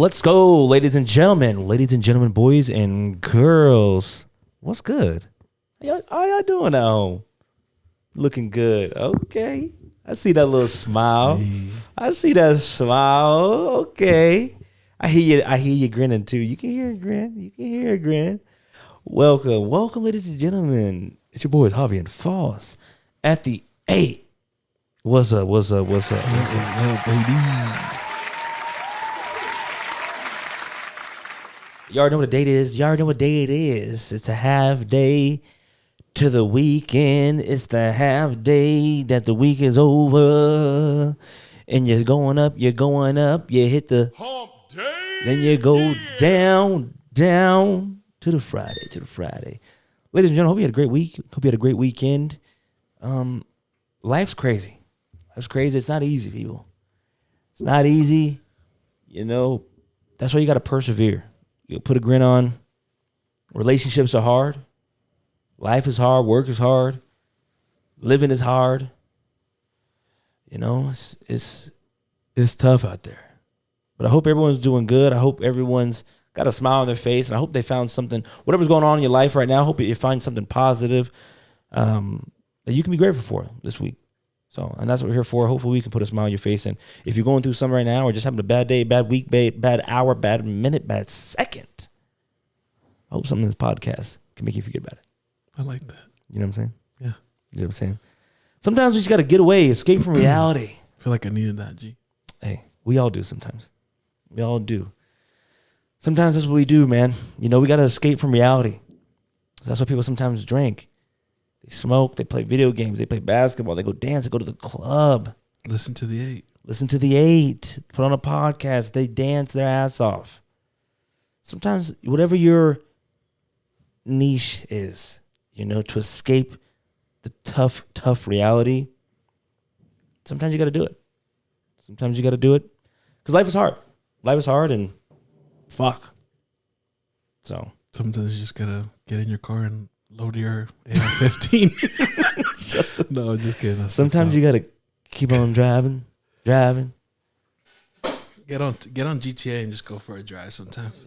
Let's go, ladies and gentlemen, boys and girls. What's good? How y'all doing at home? Looking good. Okay. I see that little smile. Hey. I see that smile. Okay. I hear you grinning too. You can hear a grin. Welcome, ladies and gentlemen. It's your boys Javi and Foss at the 8. What's up? Let's go, baby. You already know what day it is. It's a half day to the weekend. It's the half day that the week is over. And you're going up. You hit the hump day. Then you go down to the Friday. Ladies and gentlemen, hope you had a great week. Hope you had a great weekend. Life's crazy. It's not easy, people. It's not easy. You know, that's why you got to persevere. You put a grin on. Relationships are hard. Life is hard. Work is hard. Living is hard. You know, it's tough out there. But I hope everyone's doing good. I hope everyone's got a smile on their face. And I hope they found something, whatever's going on in your life right now, I hope you find something positive that you can be grateful for this week. So, and that's what we're here for. Hopefully we can put a smile on your face. And if you're going through something right now or just having a bad day, bad week, bad hour, bad minute, bad second, I hope something in this podcast can make you forget about it. I like that. You know what I'm saying? Yeah. You know what I'm saying? Sometimes we just got to get away, escape from reality. I feel like I needed that, G. Hey, we all do sometimes. We all do. Sometimes that's what we do, man. You know, we got to escape from reality. That's why people sometimes drink. They smoke, they play video games, they play basketball, they go dance, they go to the club. Listen to the 8. Put on a podcast, they dance their ass off. Sometimes whatever your niche is, you know, to escape the tough reality, sometimes you got to do it. Because life is hard and fuck. So sometimes you just got to get in your car and load your AR-15. No, just kidding. Sometimes you gotta keep on driving. Get on GTA and just go for a drive. Sometimes,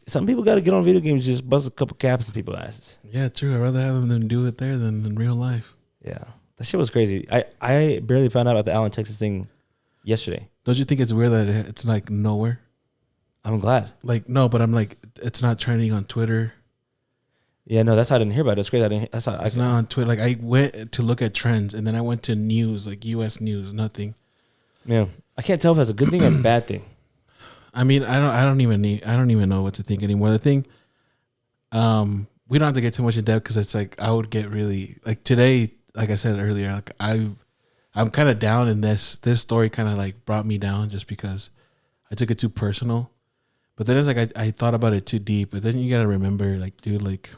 some people gotta get on video games, just bust a couple caps in people's asses. Yeah, true. I'd rather have them do it there than in real life. Yeah, that shit was crazy. I barely found out about the Allen, Texas thing yesterday. Don't you think it's weird that it's like nowhere? I'm glad. Like no, but I'm like it's not trending on Twitter. Yeah, no, that's how I didn't hear about it. It's crazy. It's not on Twitter. Like I went to look at trends, and then I went to news, like U.S. news, nothing. Yeah, I can't tell if that's a good thing or a bad thing. I mean, I don't even know what to think anymore. The thing, we don't have to get too much in depth because it's like I would get really like today. Like I said earlier, like I'm kind of down, and this story kind of like brought me down just because I took it too personal. But then it's like I thought about it too deep. But then you gotta remember, like, dude, like.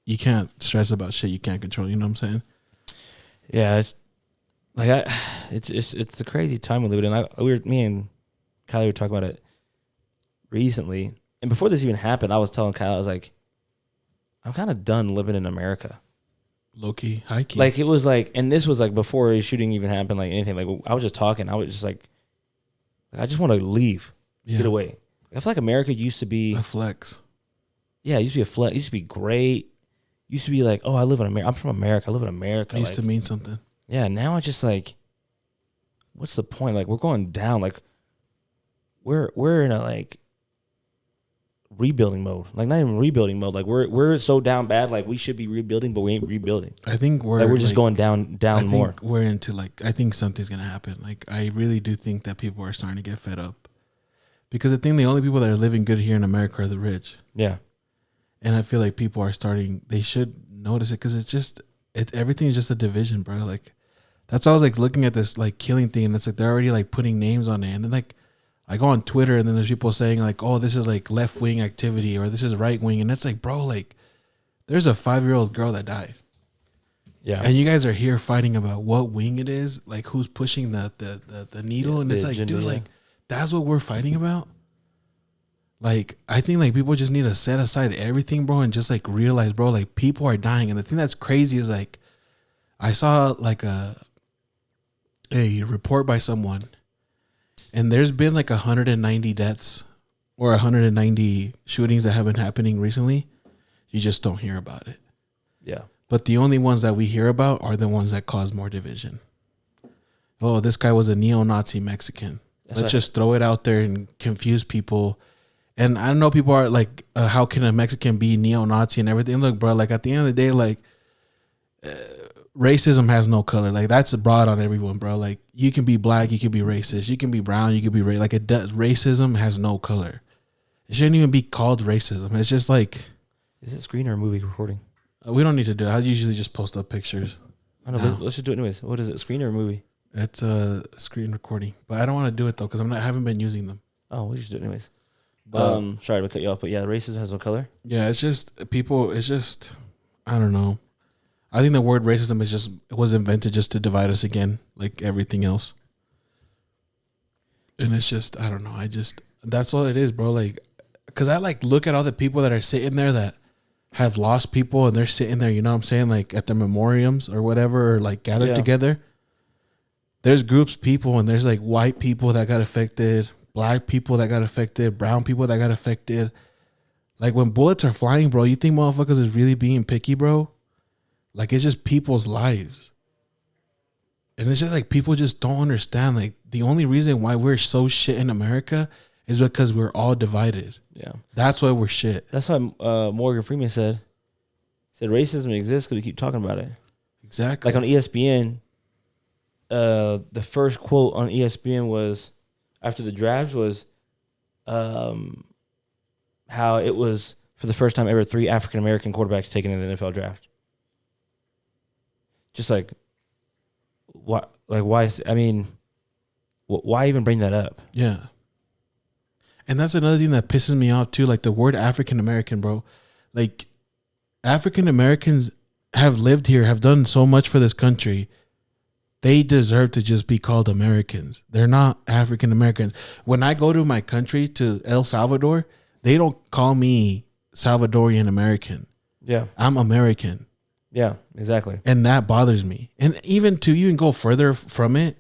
You can't stress about shit you can't control. You know what I'm saying? Yeah, it's like it's a crazy time we live in. Me and Kylie were talking about it recently, and before this even happened, I was telling Kylie, I was like, I'm kind of done living in America. Low key, high key. Like it was like, and this was like before the shooting even happened. Like anything. Like I was just talking. I was just like I just want to leave, get away. I feel like America used to be a flex. Yeah, it used to be a flex. It used to be great. Used to be like, oh, I live in America. I'm from America. I live in America. It used to mean something. Yeah, now it's just like, what's the point? Like, we're going down. Like, we're in a like rebuilding mode. Like, not even rebuilding mode. Like, we're so down bad. Like, we should be rebuilding, but we ain't rebuilding. I think we're just going down more. Think we're into like, I think something's gonna happen. Like, I really do think that people are starting to get fed up because I think the only people that are living good here in America are the rich. Yeah. And I feel like people are they should notice it because everything is just a division, bro. Like, that's why I was like looking at this like killing thing, and it's like they're already like putting names on it. And then like I go on Twitter, and then there's people saying like, oh, this is like left wing activity or this is right wing, and it's like, bro, like there's a 5-year-old girl that died. Yeah. And you guys are here fighting about what wing it is, like who's pushing the needle, and it's like, dude, like that's what we're fighting about. Like, I think, like, people just need to set aside everything, bro, and just, like, realize, bro, like, people are dying. And the thing that's crazy is, like, I saw, like, a report by someone, And there's been like 190 deaths or 190 shootings that have been happening recently. You just don't hear about it. Yeah. But the only ones that we hear about are the ones that cause more division. Oh, this guy was a neo-Nazi Mexican. Let's just throw it out there and confuse people. And I know people are like, how can a Mexican be neo-Nazi and everything? Look, bro, like at the end of the day, like racism has no color. Like that's broad on everyone, bro. Like you can be black, you can be racist. You can be brown, you can be like it does. Racism has no color. It shouldn't even be called racism. It's just like. Is it screen or movie recording? We don't need to do it. I usually just post up pictures. I don't know. Let's just do it anyways. What is it, screen or movie? It's a screen recording. But I don't want to do it, though, because I haven't been using them. Oh, we just do it anyways. Sorry to cut you off, but yeah, racism has no color. Yeah, it's just people. It's just, I don't know. I think the word racism was invented just to divide us again, like everything else. And it's just, I don't know. That's all it is, bro. Like, because I like look at all the people that are sitting there that have lost people and they're sitting there, you know what I'm saying? Like at their memoriams or whatever, or like gathered together. There's groups of people and there's like white people that got affected, black people that got affected, brown people that got affected. Like when bullets are flying, bro, you think motherfuckers is really being picky, bro? Like it's just people's lives. And it's just like people just don't understand. Like the only reason why we're so shit in America is because we're all divided. Yeah. That's why we're shit. That's why Morgan Freeman said racism exists because we keep talking about it. Exactly. Like on ESPN, the first quote on ESPN was, after the draft, was how it was, for the first time ever, 3 African-American quarterbacks taken in the NFL draft. Just like, why even bring that up? Yeah. And that's another thing that pisses me off too. Like the word African American, bro. Like African Americans have lived here, have done so much for this country. They deserve to just be called Americans. They're not African Americans. When I go to my country, to El Salvador, they don't call me Salvadorian American. Yeah. I'm American. Yeah, exactly. And that bothers me. And even to even go further from it,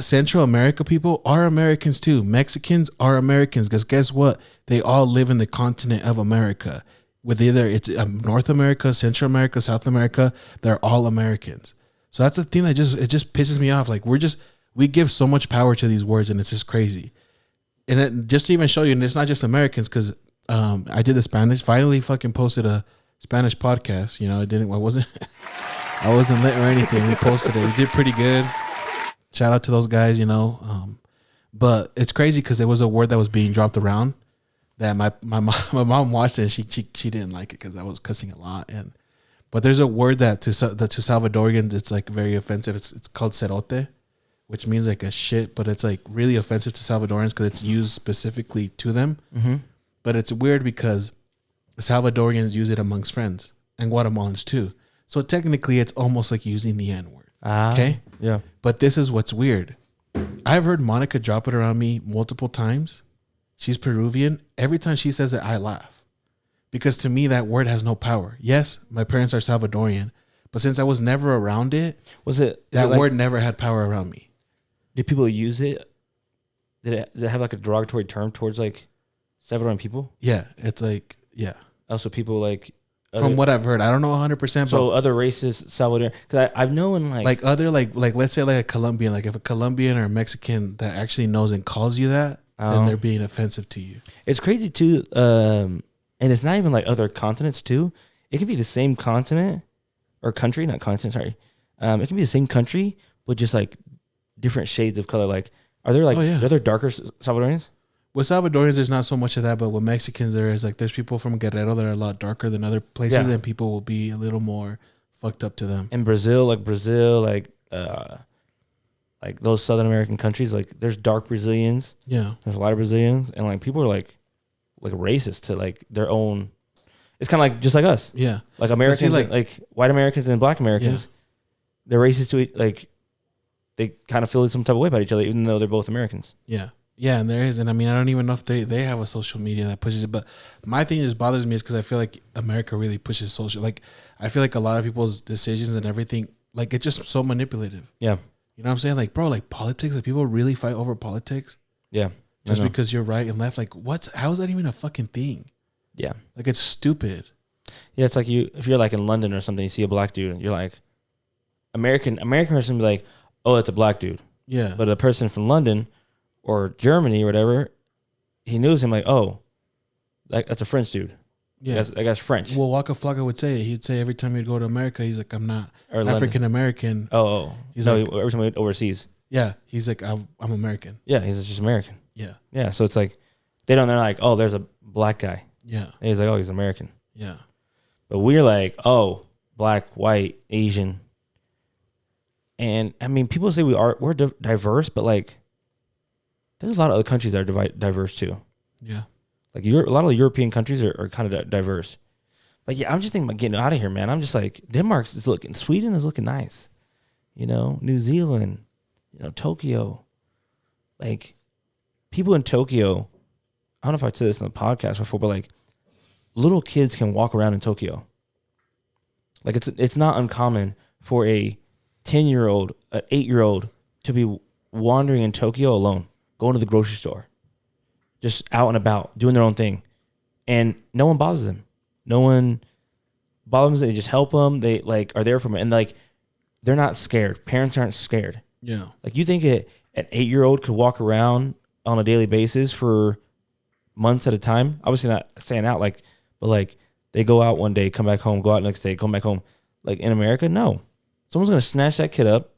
Central America people are Americans too. Mexicans are Americans because guess what? They all live in the continent of America. With either it's North America, Central America, South America, they're all Americans. So that's the thing that just pisses me off. Like we give so much power to these words and it's just crazy. And it, just to even show you, and it's not just Americans because I did the Spanish. Finally, fucking posted a Spanish podcast. You know, I wasn't lit or anything. We posted it. We did pretty good. Shout out to those guys, you know. But it's crazy because there was a word that was being dropped around that my mom watched it and she didn't like it because I was cussing a lot. But there's a word that to Salvadorians it's like very offensive. It's called cerote, which means like a shit, but it's like really offensive to Salvadorians because it's used specifically to them. Mm-hmm. But it's weird because Salvadorians use it amongst friends and Guatemalans too. So technically, it's almost like using the N word. Okay. Yeah. But this is what's weird. I've heard Monica drop it around me multiple times. She's Peruvian. Every time she says it, I laugh. Because to me, that word has no power. Yes, my parents are Salvadorian. But since I was never around it, that word never had power around me. Did people use it? Did it have like a derogatory term towards like Salvadoran people? Yeah. It's like, yeah. Also people like... From what I've heard, I don't know 100%. So other races, Salvador, because I've known like other like let's say like a Colombian, like if a Colombian or a Mexican that actually knows and calls you that, then they're being offensive to you. It's crazy too, and it's not even like other continents too. It can be the same continent or country, not continent. Sorry, it can be the same country, but just like different shades of color. Like, are there like are there darker Salvadorians? With Salvadorians, there's not so much of that, but with Mexicans, there is. Like, there's people from Guerrero that are a lot darker than other places, and people will be a little more fucked up to them. In Brazil, like those Southern American countries, like there's dark Brazilians. Yeah, there's a lot of Brazilians, and like people are like racist to like their own. It's kind of like just like us. Yeah, like Americans, like white Americans and black Americans, they're racist to it. Like they kind of feel some type of way about each other, even though they're both Americans. Yeah. Yeah, and there is. And I mean, I don't even know if they have a social media that pushes it. But my thing just bothers me is because I feel like America really pushes social. Like, I feel like a lot of people's decisions and everything, like, it's just so manipulative. Yeah. You know what I'm saying? Like, bro, like politics, like people really fight over politics. Yeah. Just because you're right and left. Like, how is that even a fucking thing? Yeah. Like, it's stupid. Yeah, it's like if you're like in London or something, you see a black dude, you're like, American person be like, oh, that's a black dude. Yeah. But a person from London or Germany or whatever, he knows him like, oh, that's a French dude. Yeah. That guy's French. Well, Waka Flocka would say it. He'd say every time he'd go to America, he's like, I'm not African American. Oh. He's no, like, every time we went overseas. Yeah. He's like, I'm American. Yeah, he's just American. Yeah. Yeah, so it's like, they're like, oh, there's a black guy. Yeah. And he's like, oh, he's American. Yeah. But we're like, oh, black, white, Asian. And I mean, people say we're diverse, but like, there's a lot of other countries that are diverse too. Yeah. Like a lot of the European countries are kind of diverse. Like, yeah, I'm just thinking about getting out of here, man. I'm just like, Sweden is looking nice. You know, New Zealand, Tokyo. Like, people in Tokyo, I don't know if I said this on the podcast before, but like, little kids can walk around in Tokyo. Like, it's not uncommon for a 10-year-old, an 8-year-old to be wandering in Tokyo alone, going to the grocery store, just out and about, doing their own thing. And no one bothers them. No one bothers them. They just help them. They like are there for them. And like, they're not scared. Parents aren't scared. Yeah. Like, you think an 8-year-old could walk around on a daily basis for months at a time? Obviously not staying out, like, but like, they go out one day, come back home, go out next day, come back home. Like, in America, no. Someone's going to snatch that kid up,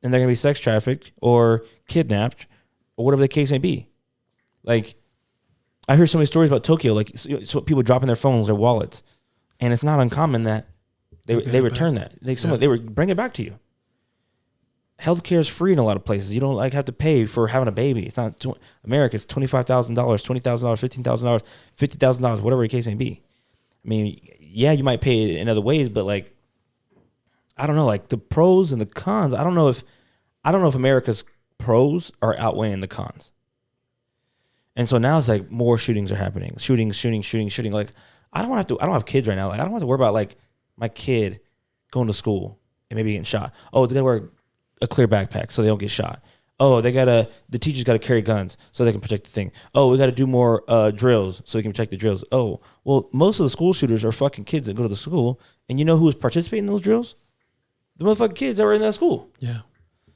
and they're going to be sex trafficked or kidnapped or whatever the case may be. Like, I hear so many stories about Tokyo, like, so people dropping their phones, their wallets, and it's not uncommon that they return that. They would bring it back to you. Healthcare is free in a lot of places. You don't like have to pay for having a baby. It's not America. It's $25,000, $20,000, $15,000, $50,000, whatever the case may be. I mean, yeah, you might pay it in other ways, but like, I don't know, like the pros and the cons. I don't know if America's pros are outweighing the cons. And so now it's like more shootings are happening. Shooting. Like, I don't have kids right now. Like, I don't have to worry about like my kid going to school and maybe getting shot. Oh, they gotta wear a clear backpack so they don't get shot. Oh, the teachers got to carry guns so they can protect the thing. Oh, we got to do more drills so we can protect the drills. Oh, well, most of the school shooters are fucking kids that go to the school. And you know who's participating in those drills? The motherfucking kids that were in that school. Yeah.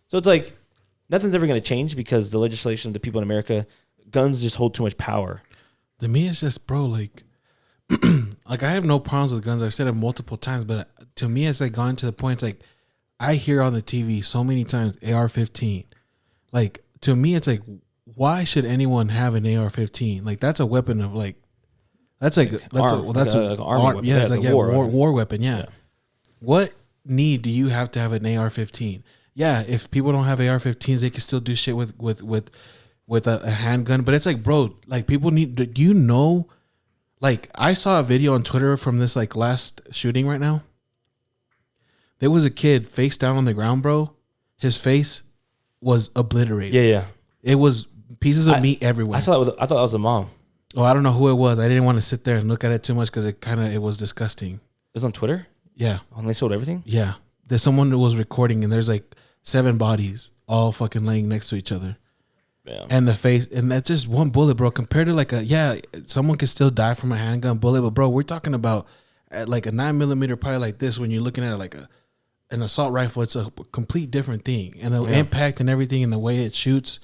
So it's like, nothing's ever going to change because the legislation of the people in America, guns just hold too much power. To me, it's just, bro, like, like I have no problems with guns. I've said it multiple times, but to me, it's like gone to the point, it's like, I hear on the TV so many times AR-15. Like, to me, it's like, why should anyone have an AR-15? Like, that's a weapon of like, that's like army weapon. Yeah, it's like war weapon. Yeah. What need do you have to have an AR-15? Yeah, if people don't have AR-15s, they can still do shit with a handgun. But it's like, bro, like people need. Do you know? Like, I saw a video on Twitter from this like last shooting right now. There was a kid face down on the ground, bro. His face was obliterated. Yeah. It was pieces of meat everywhere. I thought that was the mom. Oh, I don't know who it was. I didn't want to sit there and look at it too much because it was disgusting. It was on Twitter? Yeah. And they sold everything? Yeah. There's someone that was recording and there's like 7 bodies all fucking laying next to each other. Yeah. And the face, and that's just one bullet, bro. Compared to like someone can still die from a handgun bullet, but bro, we're talking about like a 9mm, probably like this. When you're looking at it like an assault rifle, it's a complete different thing, and the impact and everything, and the way it shoots,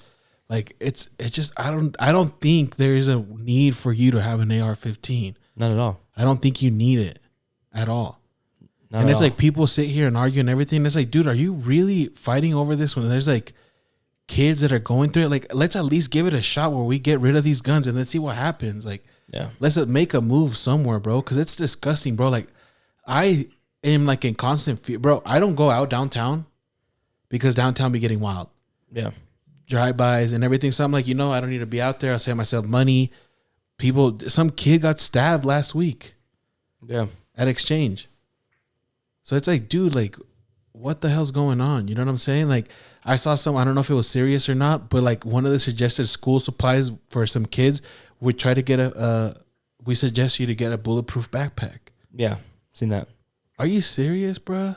like it's just I don't think there is a need for you to have an AR-15. Not at all. I don't think you need it at all. Not and it's all. Like people sit here and argue and everything. It's like, dude, are you really fighting over this when there's like kids that are going through it? Like, let's at least give it a shot where we get rid of these guns and let's see what happens. Like, let's make a move somewhere, bro, because it's disgusting, bro. Like, I am like in constant fear, bro. I don't go out downtown because downtown be getting wild. Yeah. Drive-bys and everything. So I'm like, I don't need to be out there. I'll save myself money. Some kid got stabbed last week. Yeah. At Exchange. So it's like, dude, like, what the hell's going on? You know what I'm saying? Like, I saw I don't know if it was serious or not, but like one of the suggested school supplies for some kids would try to get we suggest you to get a bulletproof backpack. Yeah. Seen that. Are you serious, bruh?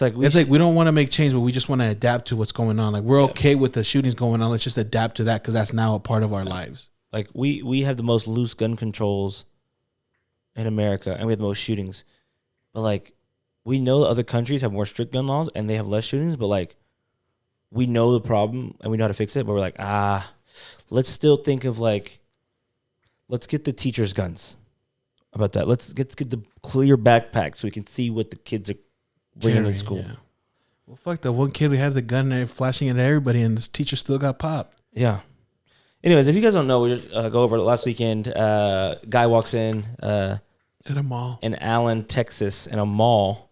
It's like we don't want to make change, but we just want to adapt to what's going on. Like we're okay with the shootings going on. Let's just adapt to that because that's now a part of our lives. Like we have the most loose gun controls in America, and we have the most shootings. But like, we know other countries have more strict gun laws and they have less shootings. But like, we know the problem and we know how to fix it. But we're like, let's still think of like, let's get the teachers' guns. About that, let's get the clear backpack so we can see what the kids are bringing in school. Yeah. Well, fuck that one kid. We had the gun there flashing at everybody, and this teacher still got popped. Yeah. Anyways, if you guys don't know, we go over it last weekend. Guy walks in at a mall in Allen, Texas, in a mall,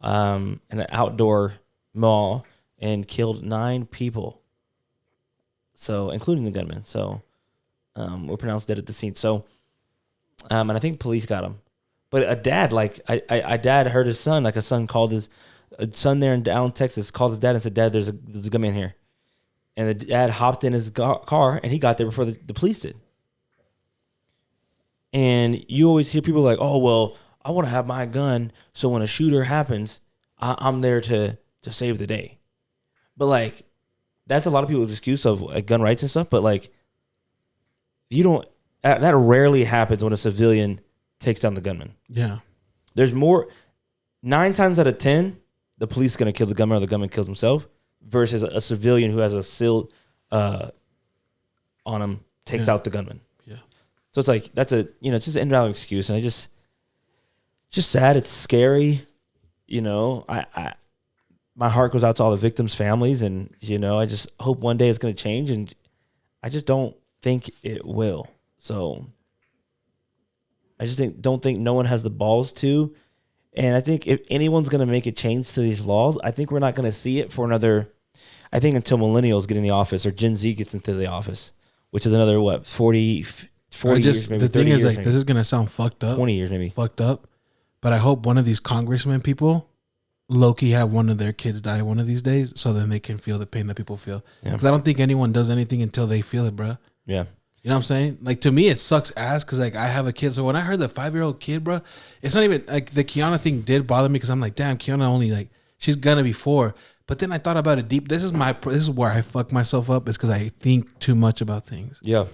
in an outdoor mall, and killed 9 people. So, including the gunman. So, were pronounced dead at the scene. So. And I think police got him. But a dad, like, a dad heard his son, like a son called his son there in Allen, Texas, called his dad and said, Dad, there's a gunman here. And the dad hopped in his car, and he got there before the police did. And you always hear people like, oh, well, I want to have my gun so when a shooter happens, I'm there to save the day. But, like, that's a lot of people's excuse of like, gun rights and stuff. But, like, you don't... That rarely happens when a civilian takes down the gunman. Yeah. There's more... 9 times out of 10, the police are going to kill the gunman or the gunman kills himself versus a civilian who has a SIL on him takes out the gunman. Yeah. So it's like, that's it's just an invalid excuse. And it's just sad. It's scary. My heart goes out to all the victims' families. And, I just hope one day it's going to change. And I just don't think it will. So I just don't think no one has the balls to. And I think if anyone's going to make a change to these laws, I think we're not going to see it for until millennials get in the office or Gen Z gets into the office, which is another, 40 years, maybe. The thing is, like, this is going to sound fucked up. 20 years, maybe. Fucked up. But I hope one of these congressmen people low-key have one of their kids die one of these days so then they can feel the pain that people feel. Because I don't think anyone does anything until they feel it, bro. Yeah. You know what I'm saying? Like, to me, it sucks ass because, like, I have a kid. So when I heard the 5-year-old kid, bro, it's not even, like, the Kiana thing did bother me because I'm like, damn, Kiana only, like, she's gonna be 4. But then I thought about it deep. This is where I fuck myself up is because I think too much about things. Yeah.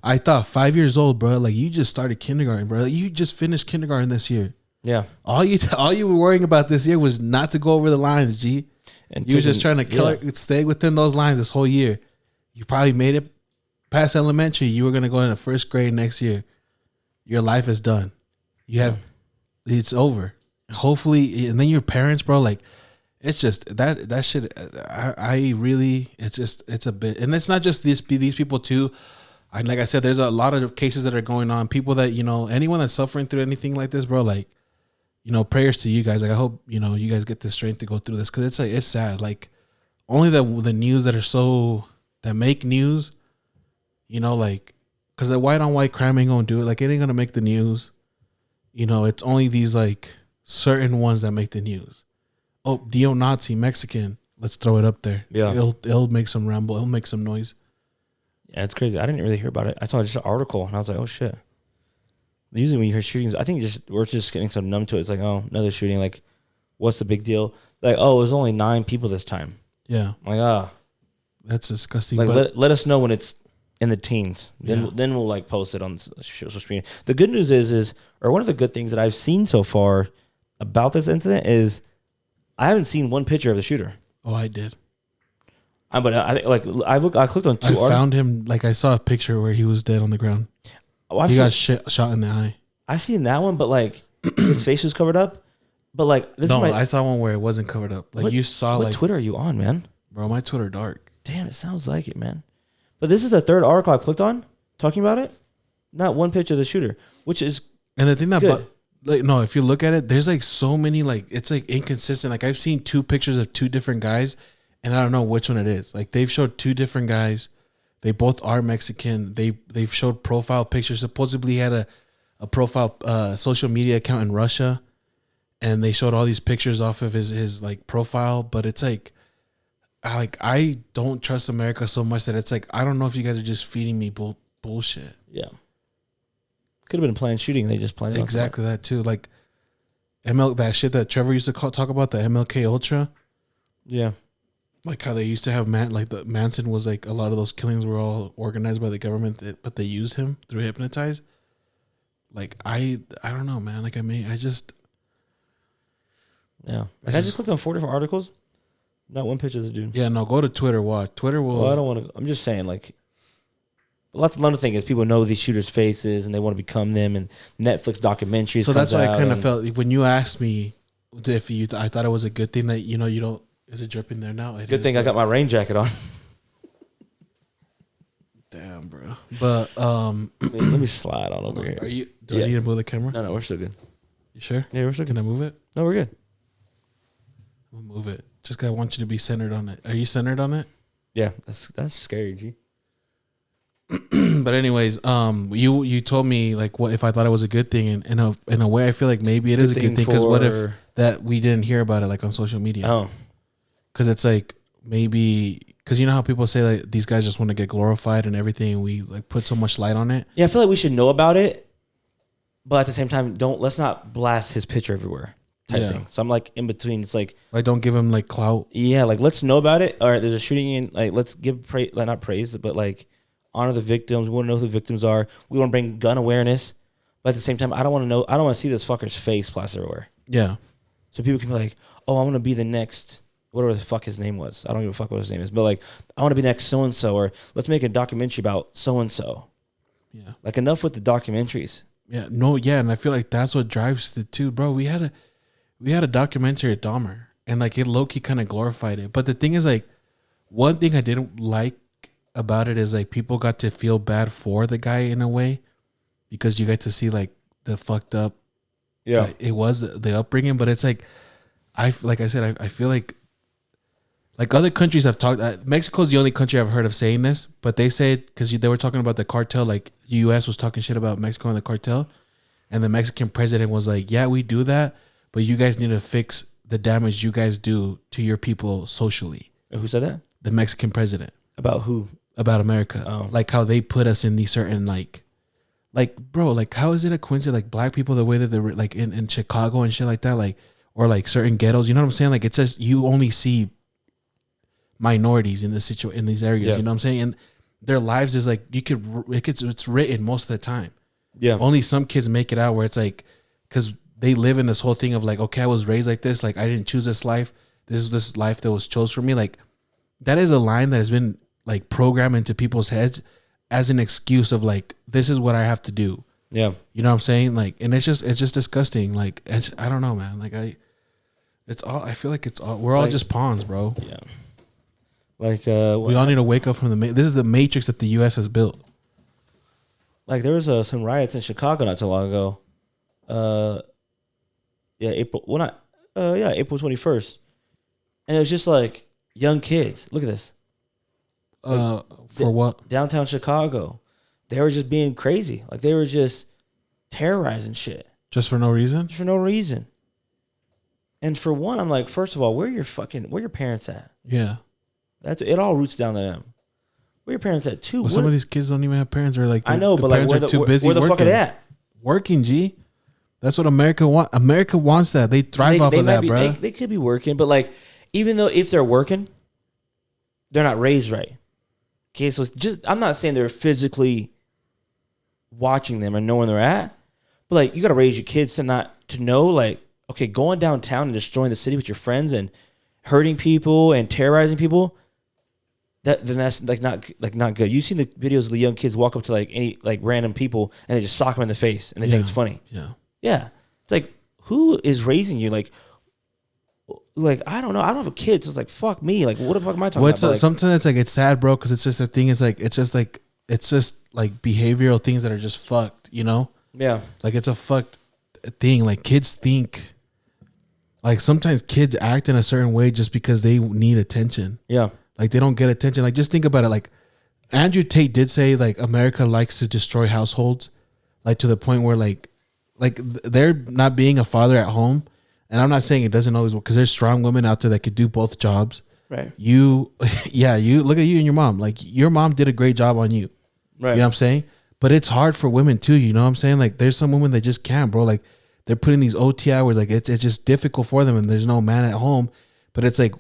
I thought 5 years old, bro, like, you just started kindergarten, bro. Like, you just finished kindergarten this year. Yeah. All you were worrying about this year was not to go over the lines, G. And you were just trying to stay within those lines this whole year. You probably made it past elementary. You were going to go into 1st grade next year. Your life is done. It's over. Hopefully, and then your parents, bro, like, it's just that shit. I really, it's a bit, and it's not just these people too. Like I said, there's a lot of cases that are going on. People that, anyone that's suffering through anything like this, bro, like, prayers to you guys. Like, I hope, you guys get the strength to go through this. Cause it's sad. Like, only the news that make news, like, cause the white on white crime ain't gonna do it. Like, it ain't gonna make the news. It's only these, like, certain ones that make the news. Oh, neo-Nazi Mexican. Let's throw it up there. Yeah. It'll make some ramble. It'll make some noise. Yeah, it's crazy. I didn't really hear about it. I saw just an article and I was like, oh shit. Usually when you hear shootings, I think we're just getting so numb to it. It's like, oh, another shooting. Like, what's the big deal? Like, oh, it was only 9 people this time. Yeah. I'm like, that's disgusting. Like, let us know when it's in the teens. Then we'll, like, post it on social media. The good news or one of the good things that I've seen so far about this incident is I haven't seen one picture of the shooter. Oh, I did. But I clicked on 2 articles. I found him, like, I saw a picture where he was dead on the ground. Oh, he got shot in the eye. I seen that one, but, like, his face was covered up. But, like, I saw one where it wasn't covered up. Like, you saw, what like, Twitter are you on, man? Bro, my Twitter dark. Damn, it sounds like it, man. But this is the 3rd article I clicked on talking about it. Not one picture of the shooter, which is and the thing that good. Like, no, if you look at it, there's, like, so many, like, it's, like, inconsistent. Like, I've seen 2 pictures of 2 different guys, and I don't know which one it is. Like, they've showed 2 different guys. They both are Mexican. They've showed profile pictures. Supposedly he had a profile social media account in Russia, and they showed all these pictures off of his like profile. But it's like I don't trust America so much that it's like I don't know if you guys are just feeding me bullshit. Yeah, could have been a planned shooting. They just planned it exactly that too. Like, that shit that Trevor used to talk about, the MLK Ultra. Yeah. Like how they used to have the Manson was like, a lot of those killings were all organized by the government, but they used him through hypnotize. Like I don't know, man. Like I just just clicked on 4 different articles. Not one picture of the dude. Yeah, no, go to Twitter. Watch Twitter will. Well, I don't want to. I'm just saying, like, lots of another thing is people know these shooters' faces and they want to become them. And Netflix documentaries. So that's what I kind of felt when you asked me if I thought it was a good thing that you don't. Is it dripping there now? Good thing I got my rain jacket on. Damn, bro. But let me slide on over here. Do I need to move the camera? No, we're still good. You sure? Yeah, we're still good. Can I move it? No, we're good. I'll move it. Just 'cause I want you to be centered on it. Are you centered on it? Yeah, that's scary, G. But anyways, you told me like what if I thought it was a good thing, and in a way I feel like maybe it is a good thing because what if that we didn't hear about it like on social media? Oh. Because it's like maybe because you know how people say like these guys just want to get glorified and everything, and we like put so much light on it. Yeah, I feel like we should know about it, but at the same time, let's not blast his picture everywhere type thing. So I'm like in between. It's like don't give him like clout. Yeah, like let's know about it. All right, there's a shooting in. Like let's give not praise, but like honor the victims. We want to know who the victims are. We want to bring gun awareness, but at the same time, I don't want to see this fucker's face plastered everywhere. Yeah. So people can be like, oh, I want to be the next. Whatever the fuck his name was. I don't give a fuck what his name is. But like, I want to be next so-and-so, or let's make a documentary about so-and-so. Yeah. Like enough with the documentaries. Yeah. No, yeah. And I feel like that's what drives it too, bro. We had a documentary at Dahmer and like it low-key kind of glorified it. But the thing is like, one thing I didn't like about it is like people got to feel bad for the guy in a way because you get to see like the fucked up. Yeah. It was the upbringing, but it's like, I feel like other countries have talked. Mexico's the only country I've heard of saying this, but they say it because they were talking about the cartel. Like the U.S. was talking shit about Mexico and the cartel, and the Mexican president was like, "Yeah, we do that, but you guys need to fix the damage you guys do to your people socially." And who said that? The Mexican president. About who? About America. Oh. Like how they put us in these certain like bro, like how is it a coincidence? Like black people, the way that they're like in Chicago and shit like that, like or like certain ghettos. You know what I'm saying? Like it's just you only see minorities in this in these areas, you know what I'm saying? And their lives is like it's written most of the time. Yeah. Only some kids make it out where it's like because they live in this whole thing of like, okay, I was raised like this, like I didn't choose this life. This is this life that was chose for me. Like that is a line that has been like programmed into people's heads as an excuse of like this is what I have to do. Yeah. You know what I'm saying? Like, and it's just disgusting. Like I don't know, man. Like I feel like we're all just pawns, bro. Yeah. Like we all need to wake up from this is the matrix that the U.S. has built. Like there was some riots in Chicago not too long ago. April 21st, and it was just like young kids. Look at this. For what? Downtown Chicago, they were just being crazy. Like they were just terrorizing shit. Just for no reason. Just for no reason. And for one, I'm like, first of all, where your parents at? Yeah. It all roots down to them. Where your parents at too? Well, some of these kids don't even have parents, or like I know, but like where the fuck are they at? Working, G. That's what America wants. America wants that. They thrive off of that, bro. They could be working, but like even though if they're working, they're not raised right. Okay, so I'm not saying they're physically watching them or knowing they're at, but like you got to raise your kids to know like, okay, going downtown and destroying the city with your friends and hurting people and terrorizing people. Then that's not good. You've seen the videos of the young kids walk up to like any like random people and they just sock them in the face and they think it's funny. Yeah. It's like, who is raising you? Like I don't know. I don't have a kid. So it's like, fuck me. Like, what the fuck am I talking about? Like, sometimes it's like it's sad, bro, because it's just the thing is like it's just like behavioral things that are just fucked. You know? Yeah. Like it's a fucked thing. Like kids think. Like sometimes kids act in a certain way just because they need attention. Yeah. Like they don't get attention. Like just think about it. Like Andrew Tate did say like America likes to destroy households, like to the point where like they're not being a father at home. And I'm not saying it doesn't always work because there's strong women out there that could do both jobs. Right. You look at you and your mom. Like your mom did a great job on you. Right. You know what I'm saying? But it's hard for women too. You know what I'm saying? Like there's some women that just can't, bro. Like they're putting these OT hours. Like it's just difficult for them, and there's no man at home. But it's like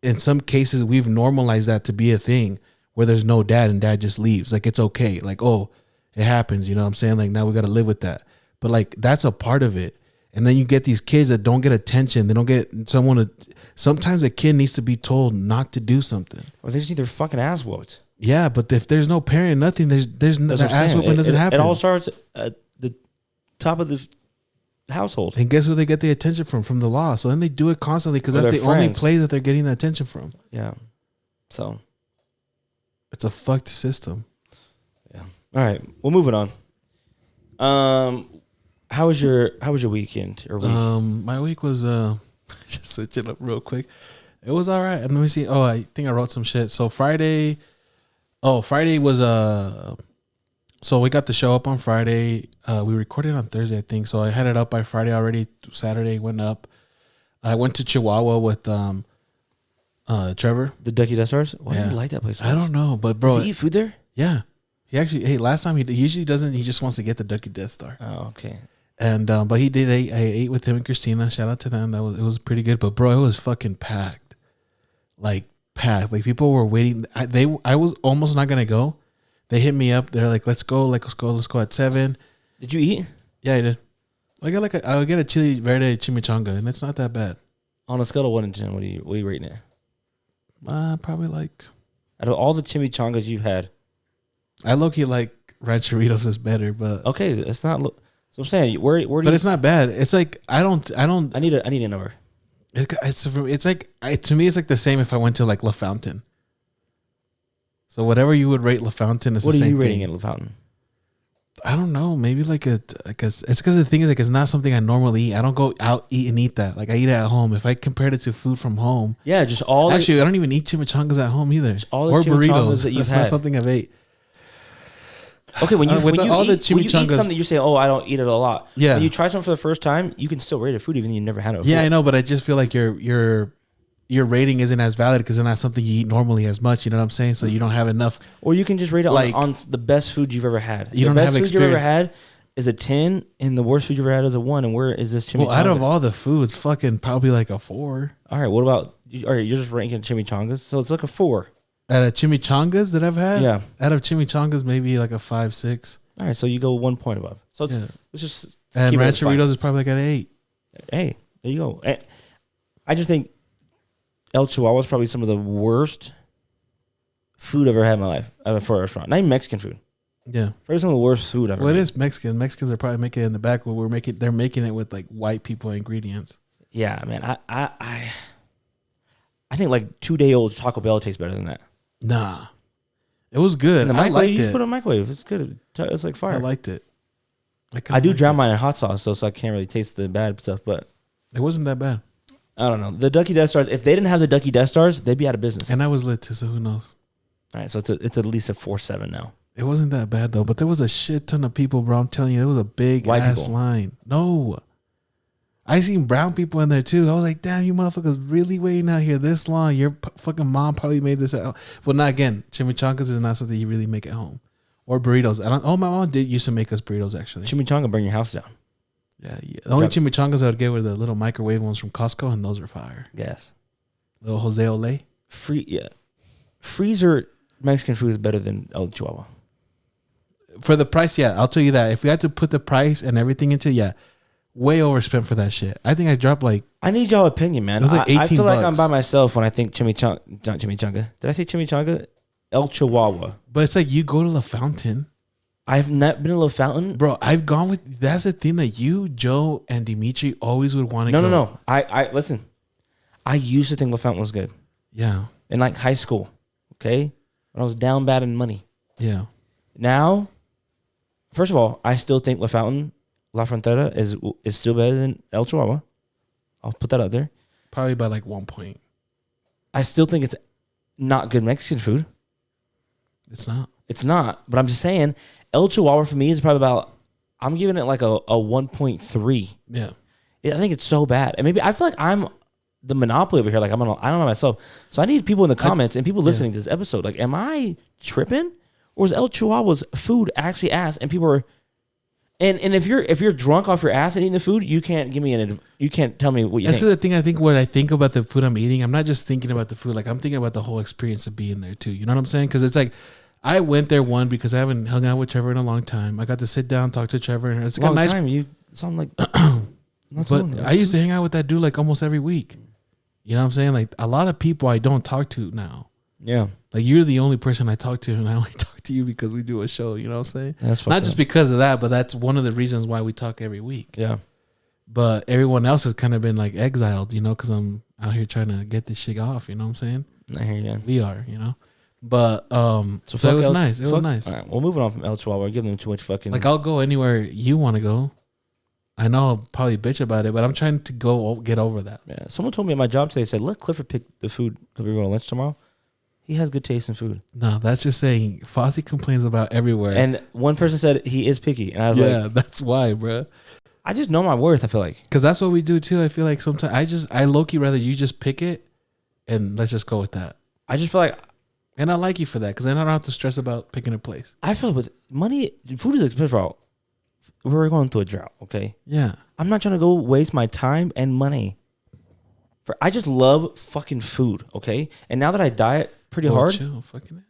in some cases we've normalized that to be a thing where there's no dad and dad just leaves. Like it's okay. Like, oh, it happens. You know what I'm saying? Like now we got to live with that. But like that's a part of it. And then you get these kids that don't get attention. They don't get someone to. Sometimes a kid needs to be told not to do something. Or they just need their fucking ass whooped. Yeah, but if there's no parent, nothing. There's the ass whooping doesn't happen. It all starts at the top of the household. And guess who they get the attention from? From the law. So then they do it constantly because that's the only place that they're getting the attention from. Yeah. So it's a fucked system. Yeah. All right. Well, moving on. How was your weekend or week? My week was just switch it up real quick. It was all right. Let me see. Oh, I think I wrote some shit. So Friday was so we got the show up on Friday. We recorded on Thursday, I think. So I had it up by Friday already. Saturday went up. I went to Chihuahua with Trevor. The Ducky Death Stars? Why do you like that place so much? I don't know, but bro, does he eat food there? Yeah. He actually, hey, last time he usually doesn't. He just wants to get the Ducky Death Star. Oh, okay. And but he did. I ate with him and Christina. Shout out to them. It was pretty good. But bro, it was fucking packed. Like packed. Like people were waiting. I was almost not gonna go. They hit me up. They're like, let's go at 7. Did you eat? Yeah, I did. I'll get a chili verde chimichanga, and it's not that bad. On a scale of 1 to 10, what are you rating it? Probably like out of all the chimichangas you've had. I low-key like Rancheritos is better, but okay, it's not. So I'm saying, where do but it's not bad. It's like I need a number. It's like to me it's like the same if I went to like La Fountain. So whatever you would rate La Fountain is the same thing. What are you rating at La Fountain? I don't know. Maybe like it's because the thing is like it's not something I normally eat. I don't go out eat that. Like I eat it at home. If I compared it to food from home, yeah, just all. Actually, I don't even eat chimichangas at home either. All the burritos that you've That's had. not something I've ate. Okay, when you eat chimichangas, something, you say, "Oh, I don't eat it a lot." Yeah. When you try something for the first time, you can still rate a food even though you never had it before. Yeah, I know, but I just feel like your rating isn't as valid because it's not something you eat normally as much. You know what I'm saying? So you don't have enough. Or you can just rate it on the best food you've ever had. You don't have experience. The best food you've ever had is a 10, and the worst food you've ever had is a 1. And where is this chimichanga? Well, out of all the foods, fucking probably like a 4. All right, what about? All right, you're just ranking chimichangas, so it's like a 4. Out of chimichangas that I've had, yeah. Out of chimichangas, maybe like a 5, 6. All right, so you go 1 point above. So it's just. And Rancheritos is probably like an 8. Hey, there you go. And I just think El Chihuahua is probably some of the worst food I've ever had in my life for a restaurant. Not even Mexican food. Yeah, probably some of the worst food I've ever. Well, it is Mexican. Mexicans are probably making it in the back where they're making it with like white people ingredients. Yeah, man. I think like 2-day-old Taco Bell tastes better than that. Nah, it was good. I liked it. You put it in the microwave. It's good. It's like fire. I liked it. I do drown mine in hot sauce, so I can't really taste the bad stuff. But it wasn't that bad. I don't know. The Ducky Death Stars, if they didn't have the Ducky Death Stars, they'd be out of business. And I was lit too, so who knows? All right, so it's at least a 4.7 now. It wasn't that bad though, but there was a shit ton of people, bro. I'm telling you, there was a big white ass people. line. No. I seen brown people in there too. I was like, damn, you motherfuckers really waiting out here this long. Your fucking mom probably made this at home. Well, not again. Chimichangas is not something you really make at home. Or burritos. My mom used to make us burritos actually. Chimichanga burn your house down. Yeah. The only chimichangas I would get were the little microwave ones from Costco, and those are fire. Yes. Little Jose Ole. Freezer Mexican food is better than El Chihuahua. For the price, yeah. I'll tell you that. If we had to put the price and everything into it, way overspent for that shit. I think I dropped like. I need y'all opinion, man. It was like $18. I feel like I'm by myself when I think chimichanga. Not chimichanga. Did I say chimichanga? El Chihuahua. But it's like you go to La Fountain. I've not been to La Fountain. Bro, I've gone with. That's the thing that you, Joe, and Dimitri always would want to go. No. I listen. I used to think La Fountain was good. Yeah. In like high school. Okay? When I was down bad in money. Yeah. Now, first of all, I still think La Frontera is still better than El Chihuahua. I'll put that out there. Probably by like 1 point. I still think it's not good Mexican food. It's not. It's not. But I'm just saying, El Chihuahua for me is probably about, I'm giving it like a 1.3. Yeah. I think it's so bad. And maybe I feel like I'm the monopoly over here. Like I don't know myself. So I need people in the comments and people listening to this episode. Like, am I tripping? Or is El Chihuahua's food actually ass? And people are, And if you're drunk off your ass and eating the food, you can't give me you can't tell me what you That's think. because when I think about the food I'm eating, I'm not just thinking about the food. Like I'm thinking about the whole experience of being there too. You know what I'm saying? Because it's like I went there because I haven't hung out with Trevor in a long time. I got to sit down, talk to Trevor, and it's Long nice time. You sound like. But I used to hang out with that dude like almost every week. You know what I'm saying? Like a lot of people I don't talk to now. Yeah. Like you're the only person I talk to, and I only talk to you because we do a show. You know what I'm saying? That's not just because of that, but that's one of the reasons why we talk every week. Yeah. But everyone else has kind of been like exiled, you know, because I'm out here trying to get this shit off. You know what I'm saying? I hear you. We are, you know. But so it was nice. It was nice. All right. Well, moving on from El Chihuahua, giving them too much fucking. Like I'll go anywhere you want to go. I know I'll probably bitch about it, but I'm trying to get over that. Yeah. Someone told me at my job today, said, let Clifford pick the food because we're going to lunch tomorrow. He has good taste in food. No, that's just saying Fossie complains about everywhere. And one person said he is picky. And I was like, that's why, bro. I just know my worth, I feel like. Because that's what we do too. I feel like sometimes I low-key rather you just pick it and let's just go with that. I just feel like. And I like you for that because then I don't have to stress about picking a place. I feel like with money, food is expensive. We're going through a drought, okay? Yeah. I'm not trying to go waste my time and money. I just love fucking food, okay? And now that I diet pretty hard. Chill, fucking it.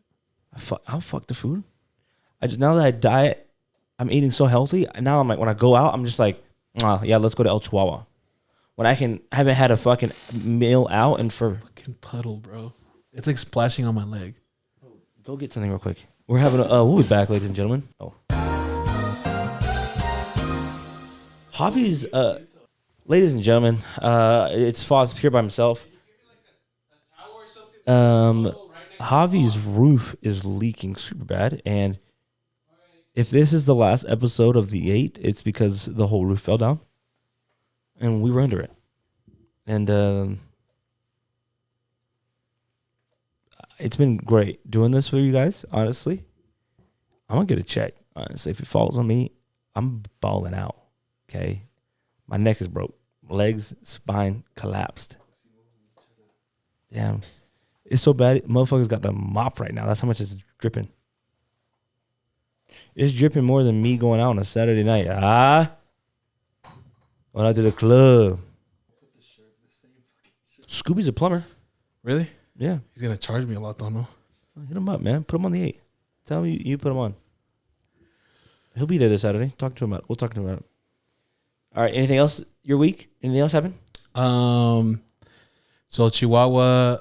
I'll fuck the food. Now that I diet, I'm eating so healthy. Now I'm like, when I go out, I'm just like, yeah, let's go to El Chihuahua. When I haven't had a fucking meal out and for. Fucking puddle, bro. It's like splashing on my leg. Go get something real quick. We're having we'll be back, ladies and gentlemen. Oh. Javi's, ladies and gentlemen, it's Foss here by himself. Javi's roof is leaking super bad, and if this is the last episode of the 8, it's because the whole roof fell down, and we were under it. And it's been great doing this for you guys, honestly. I'm going to get a check, honestly. If it falls on me, I'm balling out. Okay, my neck is broke, legs, spine collapsed. Damn, it's so bad. Motherfuckers got the mop right now. That's how much it's dripping. It's dripping more than me going out on a Saturday night. Went out to the club. Scooby's a plumber. Really? Yeah. He's gonna charge me a lot, though. No. Hit him up, man. Put him on the 8. Tell him you put him on. He'll be there this Saturday. Talk to him about it. We'll talk to him about it. All right. Anything else? Your week? Anything else happen? So Chihuahua.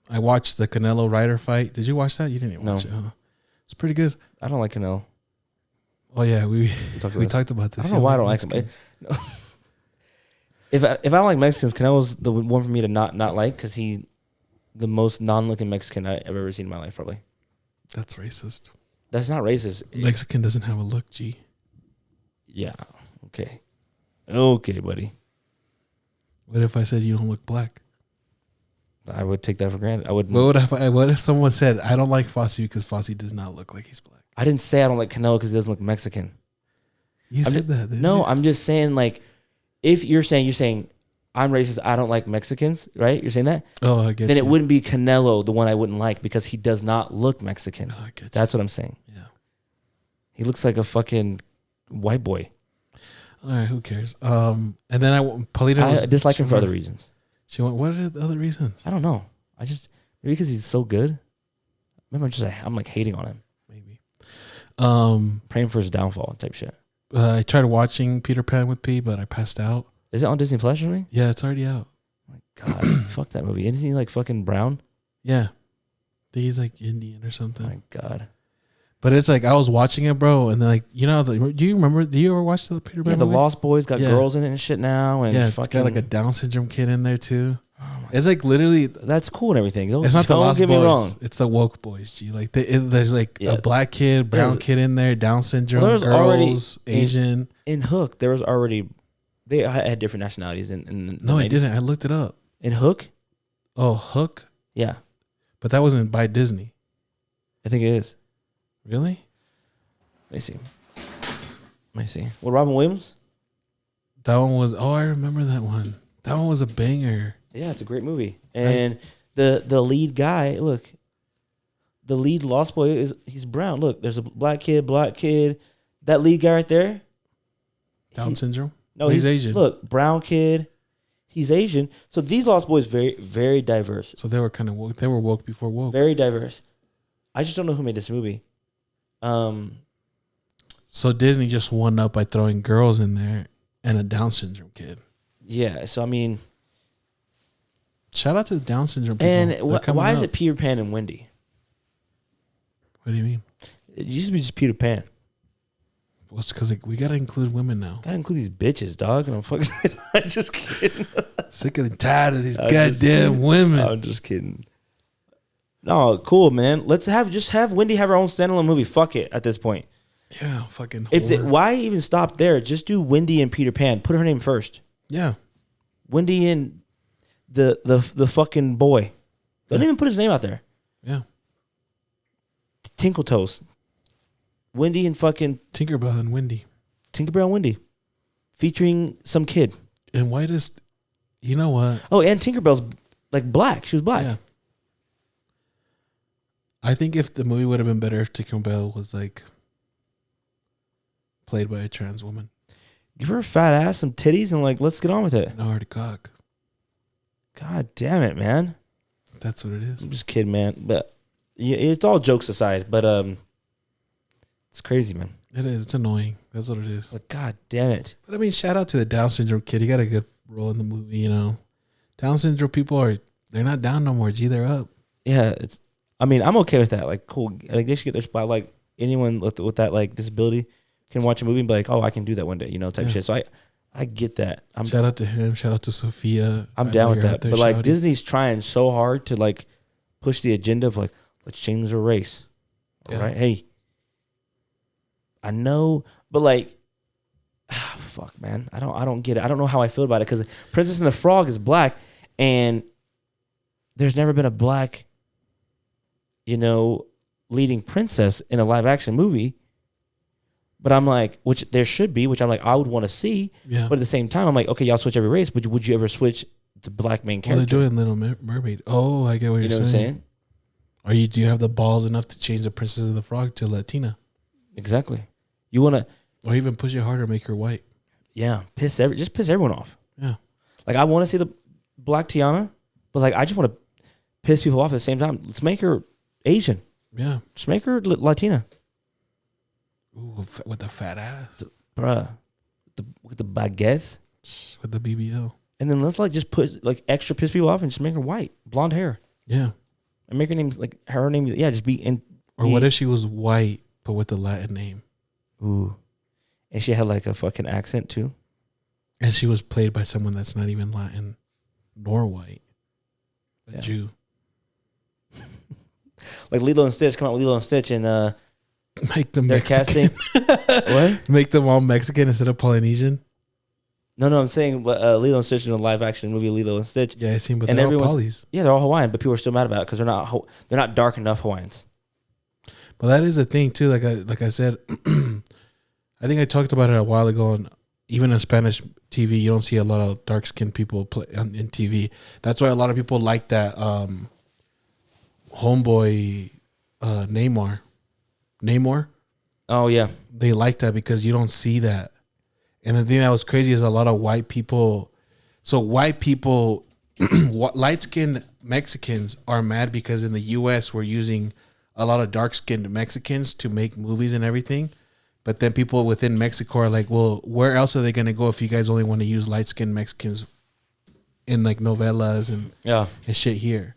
I watched the Canelo Ryder fight. Did you watch that? You didn't even watch it. Huh? It's pretty good. I don't like Canelo. Oh yeah, we talked about this. I don't know why I don't like him. No. If I don't like Mexicans, Canelo's the one for me to not like because he the most non-looking Mexican I've ever seen in my life, probably. That's racist. That's not racist. Mexican doesn't have a look, G. Yeah. Okay. Okay, buddy. What if I said you don't look black? I would take that for granted. I wouldn't. What if someone said I don't like Fossie because Fossie does not look like he's black? I didn't say I don't like Canelo because he doesn't look Mexican. You said that. No, you? I'm just saying like, if you're saying I'm racist, I don't like Mexicans, right? You're saying that? Oh, I get Then you. it wouldn't be Canelo, the one I wouldn't like, because he does not look Mexican. Oh, I get you. That's what I'm saying. Yeah. He looks like a fucking white boy. All right, who cares? And then I dislike him for other reasons. She went, what are the other reasons? I don't know. Maybe because he's so good. Maybe I'm like hating on him. Maybe. Praying for his downfall type shit. I tried watching Peter Pan with P, but I passed out. Is it on Disney Plus or something? Yeah, it's already out. Oh my God, fuck that movie. Isn't he like fucking brown? Yeah. He's like Indian or something. Oh my God. But it's like I was watching it, bro, and then like do you remember? Do you ever watch the Peter Pan? Yeah, the movie? Lost Boys got girls in it and shit now, and it's got like a Down syndrome kid in there too. It's like literally that's cool and everything. It's not the Lost Boys. Don't get me wrong. It's the woke boys. G like there's like a black kid, brown kid in there, Down syndrome, girls, already Asian. In Hook, there was already they had different nationalities in no, I didn't. I looked it up. In Hook. Oh, Hook. Yeah, but that wasn't by Disney. I think it is. Really? Let me see. Well, Robin Williams? That one was. Oh, I remember that one. That one was a banger. Yeah, it's a great movie. And the lead guy, look, the lead Lost Boy he's brown. Look, there's a black kid. That lead guy right there, Down syndrome? No, he's Asian. Look, brown kid. He's Asian. So these Lost Boys very, very diverse. So they were kind of woke. They were woke before woke. Very diverse. I just don't know who made this movie. So Disney just won up by throwing girls in there and a Down syndrome kid. Yeah. So I mean, shout out to the Down syndrome people. And why is it Peter Pan and Wendy? What do you mean? It used to be just Peter Pan. Well, it's because we got to include women now. Gotta include these bitches, dog. And I'm fucking. I'm just kidding. Sick and tired of these goddamn women. I'm just kidding. No, cool, man. Let's have Wendy have her own standalone movie. Fuck it at this point. Yeah, fucking. Why even stop there? Just do Wendy and Peter Pan. Put her name first. Yeah. Wendy and the fucking boy. Don't even put his name out there. Yeah. Tinkle Toes. Wendy and fucking Tinkerbell and Wendy. Tinkerbell and Wendy. Featuring some kid. And why does, you know what? Oh, and Tinkerbell's like black. She was black. Yeah. I think if the movie would have been better if Tinkerbell was like played by a trans woman. Give her a fat ass, some titties, and like, let's get on with it. And a hard cock. God damn it, man. That's what it is. I'm just kidding, man. But yeah, it's all jokes aside. But it's crazy, man. It is. It's annoying. That's what it is. Like, God damn it. But I mean, shout out to the Down syndrome kid. He got a good role in the movie, you know. Down syndrome people they're not down no more. G, they're up. Yeah, I'm okay with that. Like, cool. Like, they should get their spot. Like, anyone with that, like, disability can watch a movie and be like, oh, I can do that one day, you know, type shit. So I get that. Shout out to him. Shout out to Sophia. I'm down with that. But, like, Disney's trying so hard to, like, push the agenda of, like, let's change the race. All right? Hey. I know, but like, fuck, man, I don't get it. I don't know how I feel about it because Princess and the Frog is black, and there's never been a black, leading princess in a live action movie. But I'm like, which there should be, which I'm like, I would want to see. Yeah. But at the same time, I'm like, okay, y'all switch every race, but would you ever switch the black main character? Well, they're doing Little Mermaid. Oh, I get what you're saying. You know what I'm saying? Do you have the balls enough to change the Princess and the Frog to Latina? Exactly. You want to, or even push it harder, make her white. Yeah, just piss everyone off. Yeah, like I want to see the black Tiana, but like I just want to piss people off at the same time. Let's make her Asian. Yeah, just make her Latina. Ooh, with the fat ass, bruh, with the baguettes, with the BBL, and then let's like just put like extra piss people off and just make her white, blonde hair. Yeah, and make her name like her name. Yeah, just be in. Or what if she was white but with a Latin name? Ooh. And she had like a fucking accent too. And she was played by someone that's not even Latin nor white. A Jew. Like Lilo and Stitch, come out with Lilo and Stitch and make them Mexican. Casting. What? Make them all Mexican instead of Polynesian? No, I'm saying Lilo and Stitch in a live action movie, Lilo and Stitch. Yeah, I seen, but they're all Polys. Yeah, they're all Hawaiian, but people are still mad about it because they're not dark enough Hawaiians. But that is a thing too. Like I said, I think I talked about it a while ago. And even in Spanish TV, you don't see a lot of dark skinned people play in TV. That's why a lot of people like that homeboy Namor. Oh yeah, they like that because you don't see that. And the thing that was crazy is a lot of white people. So white people, light skinned Mexicans are mad because in the U.S. we're using a lot of dark-skinned Mexicans to make movies and everything. But then people within Mexico are like, well, where else are they going to go if you guys only want to use light-skinned Mexicans in like novellas and shit here?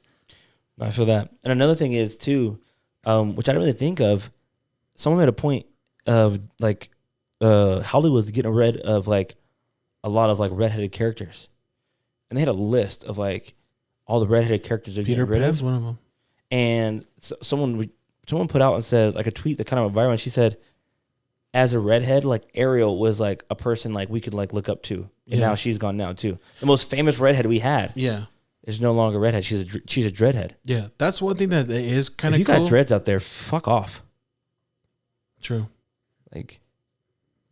I feel that. And another thing is too, which I didn't really think of, someone made a point of like Hollywood's getting rid of like a lot of like redheaded characters. And they had a list of like all the redheaded characters they're Peter getting rid of. Pan's one of them. And someone put out and said like a tweet that kind of went viral. And she said, as a redhead, like Ariel was like a person like we could like look up to, and now she's gone now too. The most famous redhead we had, is no longer redhead. She's a dreadhead. Yeah, that's one thing that is kind of. You got dreads out there, fuck off. True. Like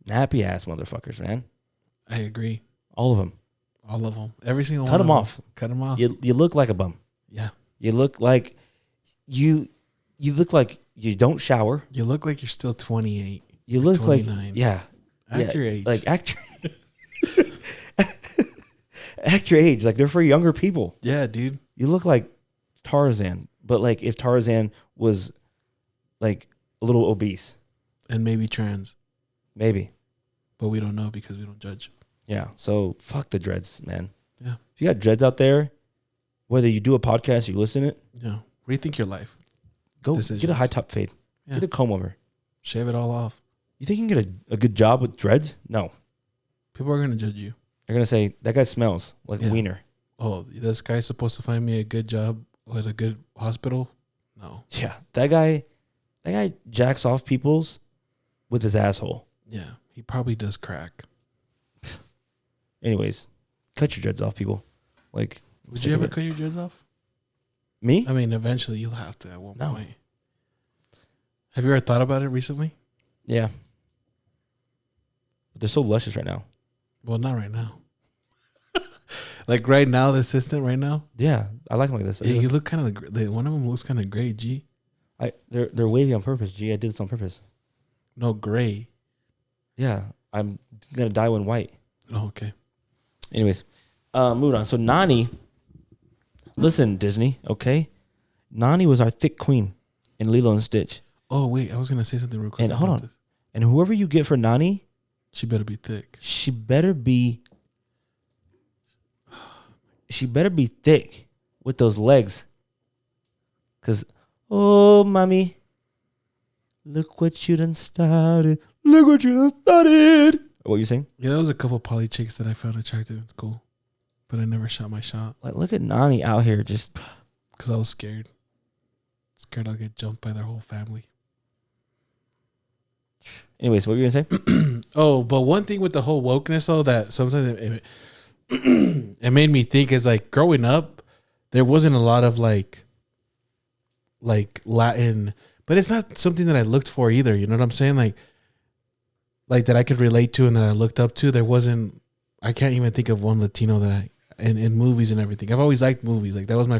nappy ass motherfuckers, man. I agree. All of them. All of them. Every single Cut one. them off. Cut them off. You look like a bum. Yeah. You look like you look like you don't shower. You look like you're still 28. You look 29. like Act your age. Like act act your age. Like they're for younger people. Yeah, dude. You look like Tarzan, but like if Tarzan was like a little obese, And maybe trans. maybe. But we don't know because we don't judge. Yeah. So fuck the dreads, man. Yeah. If you got dreads out there, whether you do a podcast, you listen to it, Yeah. Rethink your life. go Decisions. get a high top fade. Yeah. Get a comb over. Shave it all off. You think you can get a good job with dreads? No. People are going to judge you. They're gonna say that guy smells like a wiener. Oh, this guy's supposed to find me a good job with a good hospital? No. Yeah. That guy jacks off people's with his asshole. Yeah. He probably does crack. Anyways, cut your dreads off, people. Like, Would you ever cut your dreads off? me? I mean, eventually you'll have to at one No. point. Have you ever thought about it recently? Yeah. But they're so luscious right now. Well, not right now. Like right now, the assistant right now. Yeah, I like them like this. Yeah, you look kind of. One of them looks kind of gray. G. They're wavy on purpose. G, I did this on purpose. No gray. Yeah, I'm gonna dye one white. Oh, okay. Anyways, moving on. So Nani, listen, Disney, okay? Nani was our thick queen in Lilo and Stitch. Oh wait, I was gonna say something real quick. And hold on. And whoever you get for Nani, She better be thick. she better be thick with those legs. Cause oh mommy, look what you done started. Look what you done started. What you saying? Yeah, there was a couple poly chicks that I found attractive in school, but I never shot my shot Like look at Nani out here just because I was scared. Scared I'll get jumped by their whole family. anyways, what were you gonna say? Oh, but one thing with the whole wokeness though that sometimes it made me think is like growing up, there wasn't a lot of like Latin, but it's not something that I looked for either. You know what I'm saying? Like that I could relate to and that I looked up to. There wasn't. I can't even think of one Latino that I in movies and everything. I've always liked movies. Like that was my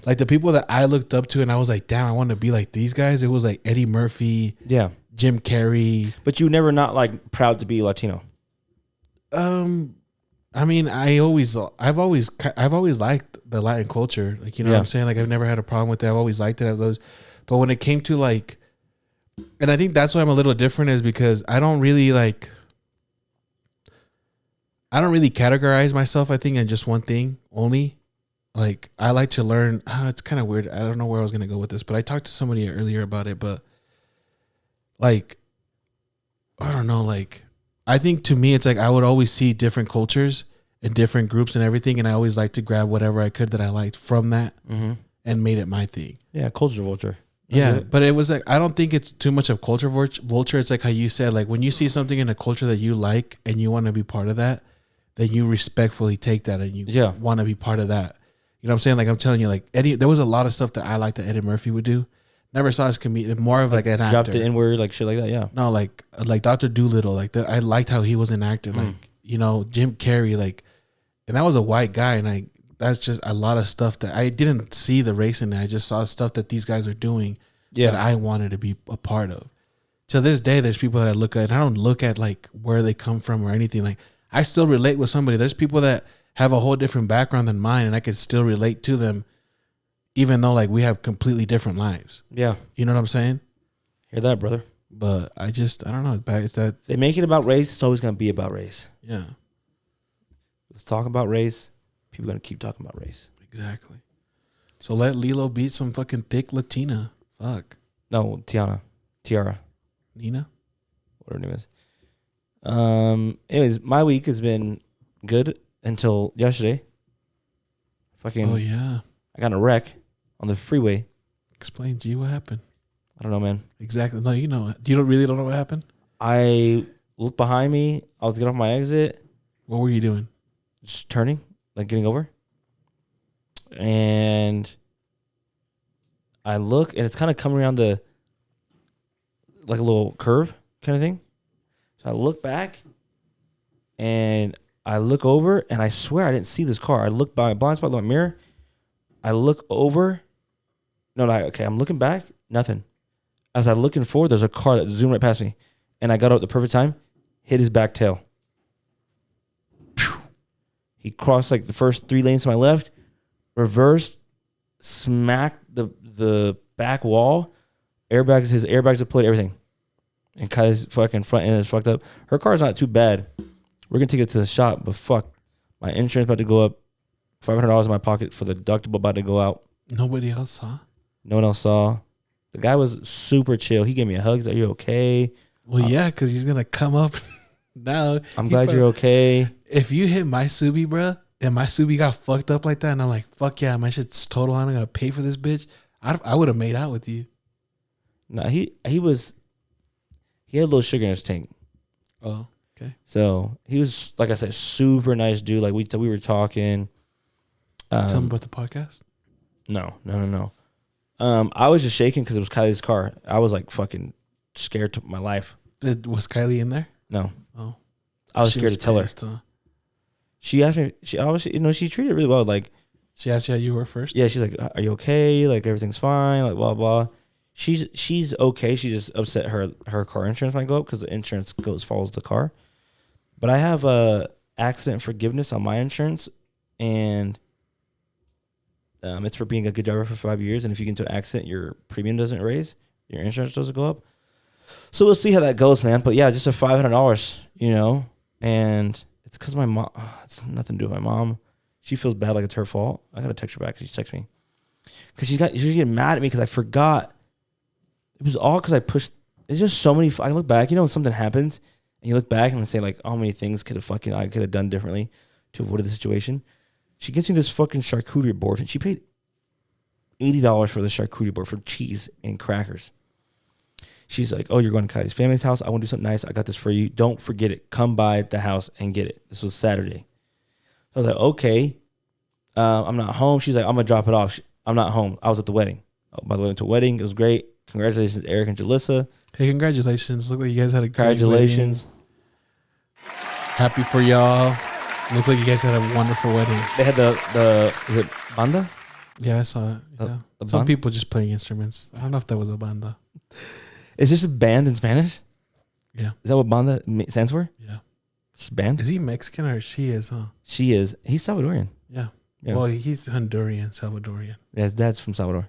like the people that I looked up to and I was like, damn, I want to be like these guys. It was like Eddie Murphy, Yeah. Jim Carrey. But you never not like proud to be Latino. I mean, I've always liked the Latin culture. Like, you know what I'm saying? Like, I've never had a problem with that. I've always liked it as those. But when it came to like, and I think that's why I'm a little different is because I don't really categorize myself, I think, in just one thing only. Like, I like to learn. It's kind of weird. I don't know where I was going to go with this, but I talked to somebody earlier about it. But like, I don't know, like, I think to me, it's like I would always see different cultures and different groups and everything. And I always like to grab whatever I could that I liked from that and made it my thing. Yeah, culture vulture. Yeah, but it was like, I don't think it's too much of culture vulture. It's like how you said, like when you see something in a culture that you like and you want to be part of that, then you respectfully take that and you want to be part of that. You know what I'm saying? Like I'm telling you, like Eddie, there was a lot of stuff that I liked that Eddie Murphy would do. Never saw his comedian, more of like an actor. Dropped the N-word, like shit like that, yeah. No, like Dr. Doolittle, like I liked how he was an actor, like you know Jim Carrey, like, and that was a white guy, and that's just a lot of stuff that I didn't see the race in it. I just saw stuff that these guys are doing that I wanted to be a part of. To this day, there's people that I look at, and I don't look at like where they come from or anything. Like I still relate with somebody. There's people that have a whole different background than mine, and I could still relate to them. Even though like we have completely different lives. Yeah. You know what I'm saying? Hear that, brother? But I don't know. It's that they make it about race, it's always gonna be about race. Yeah. Let's talk about race. People are gonna keep talking about race. Exactly. So let Lilo beat some fucking thick Latina. Fuck. No, Tiara. Nina? Whatever her name is. Anyways, my week has been good until yesterday. Fucking Oh yeah. I got in a wreck on the freeway. Explain, G, what happened? I don't know, man. Exactly. No, you know. You really don't know what happened? I looked behind me. I was getting off my exit. What were you doing? Just turning, like getting over. And I look, and it's kind of coming around like a little curve kind of thing. So I look back, and I look over, and I swear I didn't see this car. I look by a blind spot of my mirror. I look over. No, okay, I'm looking back. Nothing. As I'm looking forward, there's a car that zoomed right past me. And I got out at the perfect time, hit his back tail. He crossed like the first 3 lanes to my left, reversed, smacked the back wall. His airbags deployed, everything. And Kai's fucking front end is fucked up. Her car's not too bad. We're gonna take it to the shop, but fuck, my insurance about to go up. $500 in my pocket for the deductible about to go out. Nobody else saw. No one else saw. The guy was super chill. He gave me a hug. He's like, "Are you okay?" Well, yeah, because he's gonna come up now. I'm glad you're okay. If you hit my Subi, bro, and my Subi got fucked up like that, and I'm like, fuck yeah, my shit's total, I'm gonna pay for this bitch, I would have made out with you. No, he had a little sugar in his tank. Oh, okay. So he was, like I said, super nice dude. Like we were talking. Tell him about the podcast. No. I was just shaking because it was Kylie's car. I was like fucking scared to my life. Was Kylie in there? No. Oh, I was scared to tell her. Huh? She asked me. She obviously, she treated it really well. Like, she asked you how you were first. yeah, she's like, "Are you okay? Like everything's fine." Like blah blah. She's okay. She just upset her car insurance might go up because the insurance follows the car. But I have a accident forgiveness on my insurance, and it's for being a good driver for 5 years. And if you get into an accident, your premium doesn't raise, your insurance doesn't go up. So we'll see how that goes, man. But yeah, just a $500, and it's because my mom. It's nothing to do with my mom. She feels bad, like it's her fault. I gotta text her back because she texted me because she's getting mad at me because I forgot. It was all because I pushed. It's just so many. I look back, when something happens, and you look back and say like, how many things I could have done differently to avoid the situation. She gives me this fucking charcuterie board, and she paid $80 for the charcuterie board for cheese and crackers. She's like, "Oh, you're going to Kylie's family's house. I want to do something nice. I got this for you. Don't forget it. Come by the house and get it." This was Saturday. I was like, "Okay, I'm not home." She's like, "I'm gonna drop it off." I'm not home. I was at the wedding. Oh, by the way, I went to a wedding. It was great. Congratulations, Eric and Jalissa. Hey, congratulations. Look like you guys had a great Congratulations. wedding. Happy for y'all. Looks like you guys had a wonderful wedding. They had the is it banda? Yeah, I saw it. Yeah. Some people just playing instruments. I don't know if that was a banda. Is this a band in Spanish? Yeah. Is that what banda stands for? Yeah. Just band? Is he Mexican or she is, huh? She is. He's Salvadorian. Yeah. Well, he's Honduran, Salvadorian. Yeah, his dad's from Salvador.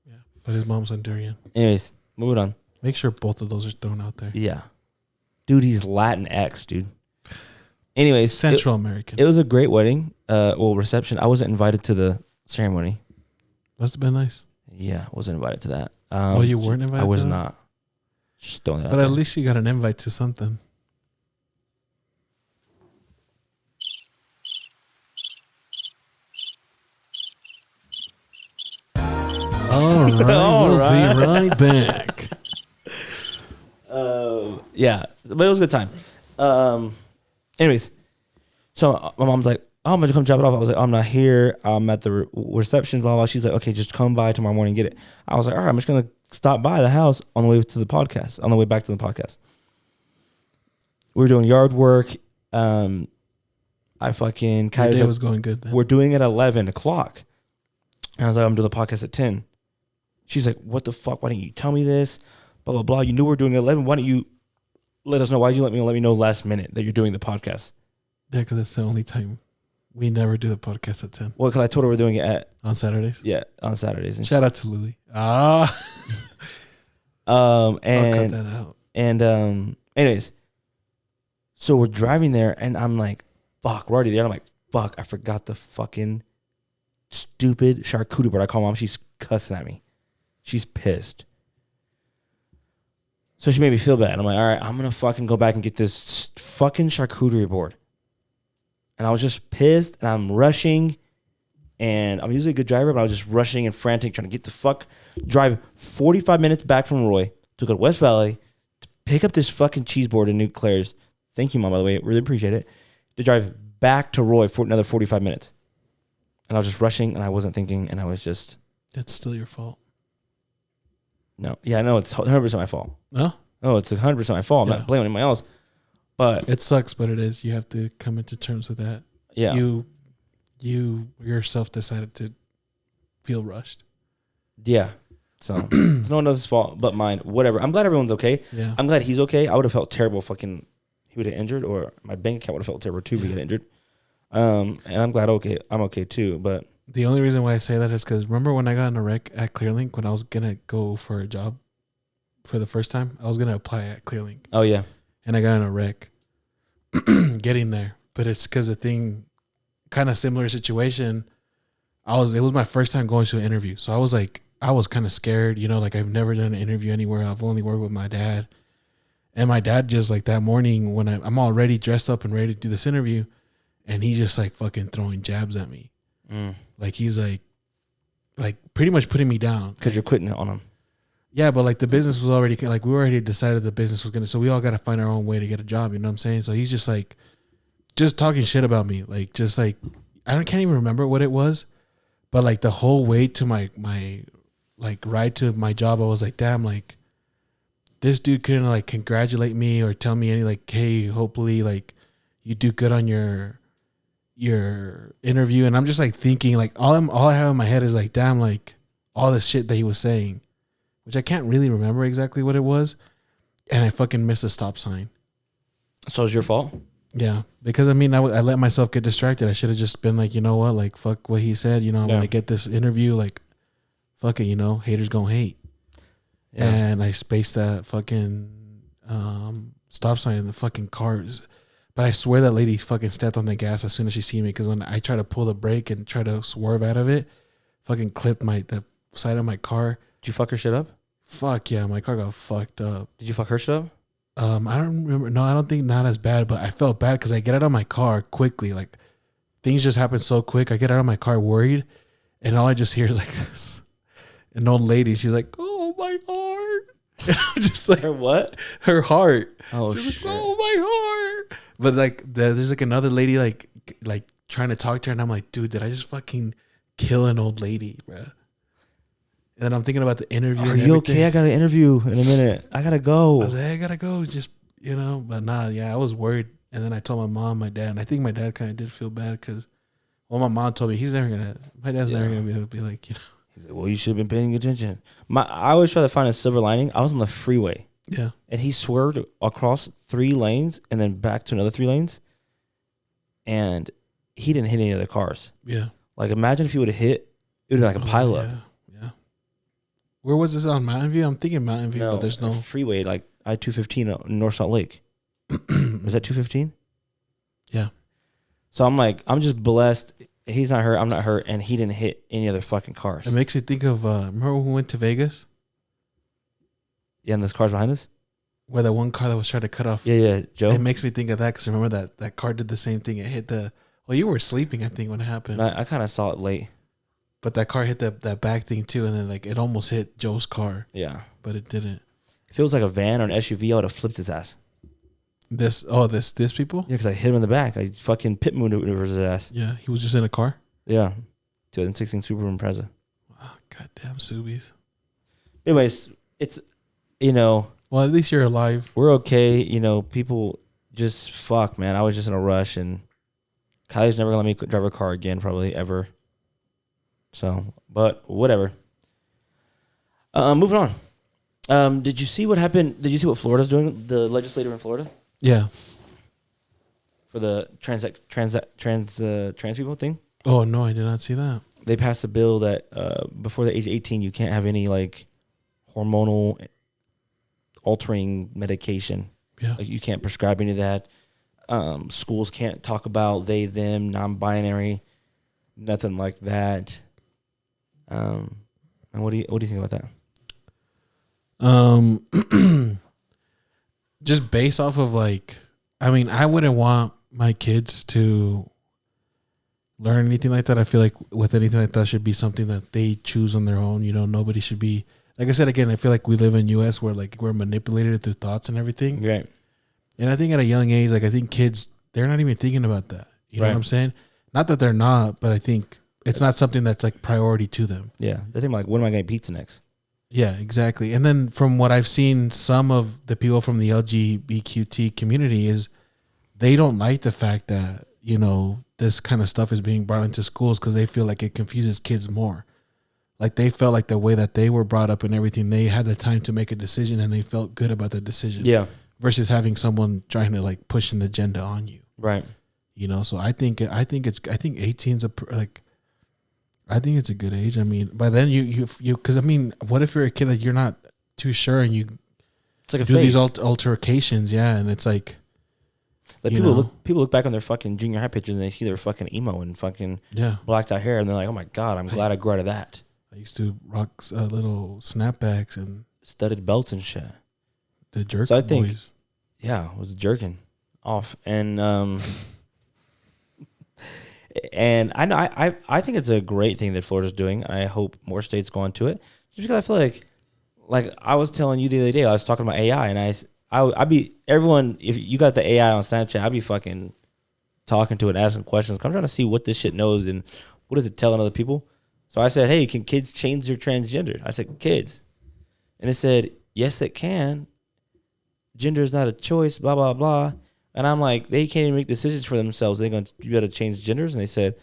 Yeah. But his mom's Honduran. Anyways, moving on. Make sure both of those are thrown out there. Yeah. Dude, he's Latinx, dude. Anyways. Central American. It was a great wedding. Reception. I wasn't invited to the ceremony. Must have been nice. Yeah, I wasn't invited to that. You weren't invited? I was to not. Just throwing that but out at there. least you got an invite to something. All right, we'll be right back. Yeah, but it was a good time. Anyways, so my mom's like, "Oh, I'm gonna come drop it off." I was like, "I'm not here. I'm at the reception." Blah blah. She's like, "Okay, just come by tomorrow morning and get it." I was like, "All right, I'm just gonna stop by the house on the way to the podcast. On the way back to the podcast." We were doing yard work. I fucking Your day was going good then. We're doing it at 11:00, and I was like, "I'm doing the podcast at 10." She's like, "What the fuck? Why didn't you tell me this? Blah blah blah. You knew we were doing it at 11. Why didn't you let us know? Why did you let me know last minute that you're doing the podcast?" Yeah, because it's the only time we never do the podcast at 10. Well, because I told her we're doing it on Saturdays. Yeah, on Saturdays. And shout out to Louie. And I'll cut that out. And anyways, so we're driving there, and I'm like, "Fuck, we're already there." And I'm like, "Fuck, I forgot the fucking stupid charcuterie board." I call mom. She's cussing at me. She's pissed. So she made me feel bad. I'm like, "All right, I'm gonna fucking go back and get this fucking charcuterie board." And I was just pissed, and I'm rushing, and I'm usually a good driver, but I was just rushing and frantic, trying to get drive 45 minutes back from Roy to go to West Valley to pick up this fucking cheese board in New Claire's. Thank you, Mom, by the way. Really appreciate it. To drive back to Roy for another 45 minutes. And I was just rushing, and I wasn't thinking, and I was just... It's still your fault. No. Yeah, no, it's 100% my fault. No? No, it's 100% my fault. I'm not blaming anyone else. But it sucks, but it is. You have to come into terms with that. Yeah. You yourself decided to feel rushed. Yeah. So it's no one else's fault but mine. Whatever. I'm glad everyone's okay. Yeah. I'm glad he's okay. I would have felt terrible fucking he would have injured, or my bank account would have felt terrible too if he got injured. And I'm glad I'm okay too. But The only reason why I say that is because remember when I got in a wreck at Clearlink when I was gonna go for a job for the first time? I was gonna apply at Clearlink. oh yeah, And I got in a wreck getting there. But it's because the thing, kind of similar situation. It was my first time going to an interview. So I was kind of scared, like I've never done an interview anywhere. I've only worked with my dad. And my dad just like that morning when I'm already dressed up and ready to do this interview. And he's just like fucking throwing jabs at me. Like he's like pretty much putting me down. Because you're quitting on him. Yeah, but like the business was already, like we already decided the business was going to, so we all got to find our own way to get a job. You know what I'm saying? So he's just like, just talking shit about me. Like, just like, can't even remember what it was. But like the whole way to my like ride to my job, I was like, damn, like this dude couldn't like congratulate me or tell me any like, hey, hopefully like you do good on your interview. And I'm just like thinking like all I have in my head is like, damn, like all this shit that he was saying, which I can't really remember exactly what it was. And I fucking missed a stop sign. So it's your fault? Yeah, because I mean, I let myself get distracted. I should have just been like, you know what, like fuck what he said. I'm gonna get this interview. Like, fuck it, haters gonna hate. Yeah. And I spaced that fucking stop sign in the fucking cars. But I swear that lady fucking stepped on the gas as soon as she seen me. Because when I tried to pull the brake and try to swerve out of it, fucking clipped the side of my car. Did you fuck her shit up? Fuck yeah, my car got fucked up. Did you fuck her shit up? I don't remember. No, I don't think not as bad, but I felt bad because I get out of my car quickly. Like things just happen so quick. I get out of my car worried, and all I just hear is like this. An old lady. She's like, "Oh my heart!" And I'm just like, her what? Her heart. Oh she's shit! Like, oh my heart. But like, there's like another lady like trying to talk to her, and I'm like, dude, did I just fucking kill an old lady, bro? And then I'm thinking about the interview. Are you okay? I got an interview in a minute. I gotta go. I was like, I gotta go. Just, but nah, yeah, I was worried. And then I told my mom, my dad, and I think my dad kind of did feel bad because, my mom told me my dad's never gonna be like, He's like, well, you should have been paying attention. I always try to find a silver lining. I was on the freeway. Yeah. And he swerved across 3 lanes and then back to another 3 lanes. And he didn't hit any of the cars. Yeah. Like, imagine if he would have hit, it would have been like a pileup. Yeah. Where was this on Mountain View? I'm thinking Mountain View, but there's no freeway, like I-215 North Salt Lake. Was that 215? Yeah. So I'm like, I'm just blessed. He's not hurt. I'm not hurt. And he didn't hit any other fucking cars. It makes me think of, remember when we went to Vegas? Yeah, and those cars behind us? Where that one car that was trying to cut off. Yeah, Joe. It makes me think of that because remember that car did the same thing. It hit you were sleeping, I think, when it happened. I kind of saw it late. But that car hit that back thing too, and then like it almost hit Joe's car. Yeah, but it didn't. If it was like a van or an SUV, I would have flipped his ass. This people? Yeah, because I hit him in the back. I fucking pit maneuvers his ass. Yeah, he was just in a car. Yeah, 2016 Subaru Impreza. Wow, goddamn Subies. Anyways, it's well, at least you're alive. We're okay. People just fuck, man. I was just in a rush, and Kylie's never gonna let me drive a car again, probably ever. So, but whatever. Moving on. Did you see what happened? Did you see what Florida's doing? The legislator in Florida? Yeah. For the trans people thing? Oh, no, I did not see that. They passed a bill that before the age of 18, you can't have any like hormonal altering medication. Yeah. Like you can't prescribe any of that. Schools can't talk about they, them, non-binary, nothing like that. And what do you think about that? Just based off of I wouldn't want my kids to learn anything like that. I feel like with anything like that should be something that they choose on their own. Nobody should be, like I said again, I feel like we live in US where we're manipulated through thoughts and everything. Right. And I think at a young age, I think kids, they're not even thinking about that. You know what I'm saying? Not that they're not, but I think it's not something that's priority to them. Yeah. They think when am I going to pizza next? Yeah, exactly. And then from what I've seen, some of the people from the LGBTQ community is they don't like the fact that, this kind of stuff is being brought into schools because they feel like it confuses kids more. Like they felt like the way that they were brought up and everything, they had the time to make a decision and they felt good about the decision. Yeah. Versus having someone trying to push an agenda on you. Right. You know, so I think 18's I think it's a good age. I mean, by then you because I mean, what if you're a kid that you're not too sure and you it's like a do phase. these altercations, yeah, and it's like people look back on their fucking junior high pictures and they see their fucking emo and fucking blacked out hair and they're like, oh my god, I'm glad I grew out of that. I used to rock little snapbacks and studded belts and shit. The jerk. So I think, boys. yeah, was jerking off and and I think it's a great thing that Florida's doing. I hope more states go into it. Just because I feel like I was telling you the other day, I was talking about AI, and I'd be everyone. If you got the AI on Snapchat, I'd be fucking talking to it, asking questions. I'm trying to see what this shit knows and what is it telling other people. So I said, hey, can kids change their transgender? I said, kids, and it said, yes, it can. Gender is not a choice. Blah blah blah. And I'm like, they can't even make decisions for themselves. They're going to be able to change genders. And they said,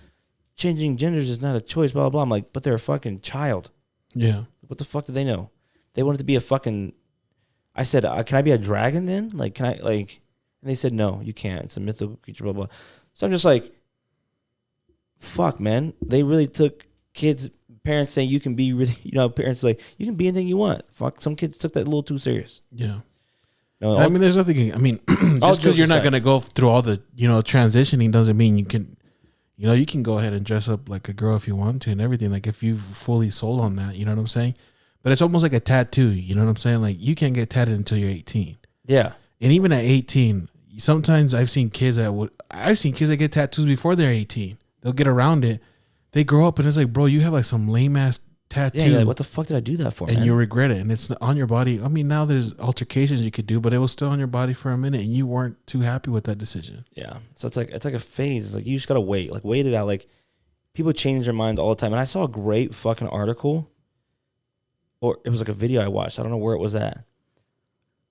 changing genders is not a choice, blah, blah, blah. I'm like, but they're a fucking child. Yeah. What the fuck do they know? They wanted to be a fucking... I said, can I be a dragon then? Like, can I, like... And they said, no, you can't. It's a mythical creature, blah, blah. So I'm just like, fuck, man. They really took kids... Parents saying you can be really... parents like, you can be anything you want. Fuck, some kids took that a little too serious. Yeah. No, I mean, there's nothing. I mean, just because you're not going to go through all the, transitioning doesn't mean you can, you can go ahead and dress up like a girl if you want to and everything. Like if you've fully sold on that, you know what I'm saying? But it's almost like a tattoo. You know what I'm saying? Like you can't get tatted until you're 18. Yeah. And even at 18, sometimes I've seen kids that get tattoos before they're 18. They'll get around it. They grow up and it's like, bro, you have like some lame ass tattoo. Yeah, like, what the fuck did I do that for? And man? you regret it, and it's on your body. I mean, now there's altercations you could do, but it was still on your body for a minute, and you weren't too happy with that decision. Yeah, so it's like a phase. It's like you just gotta wait it out. Like people change their mind all the time. And I saw a great fucking article, or it was like a video I watched. I don't know where it was at,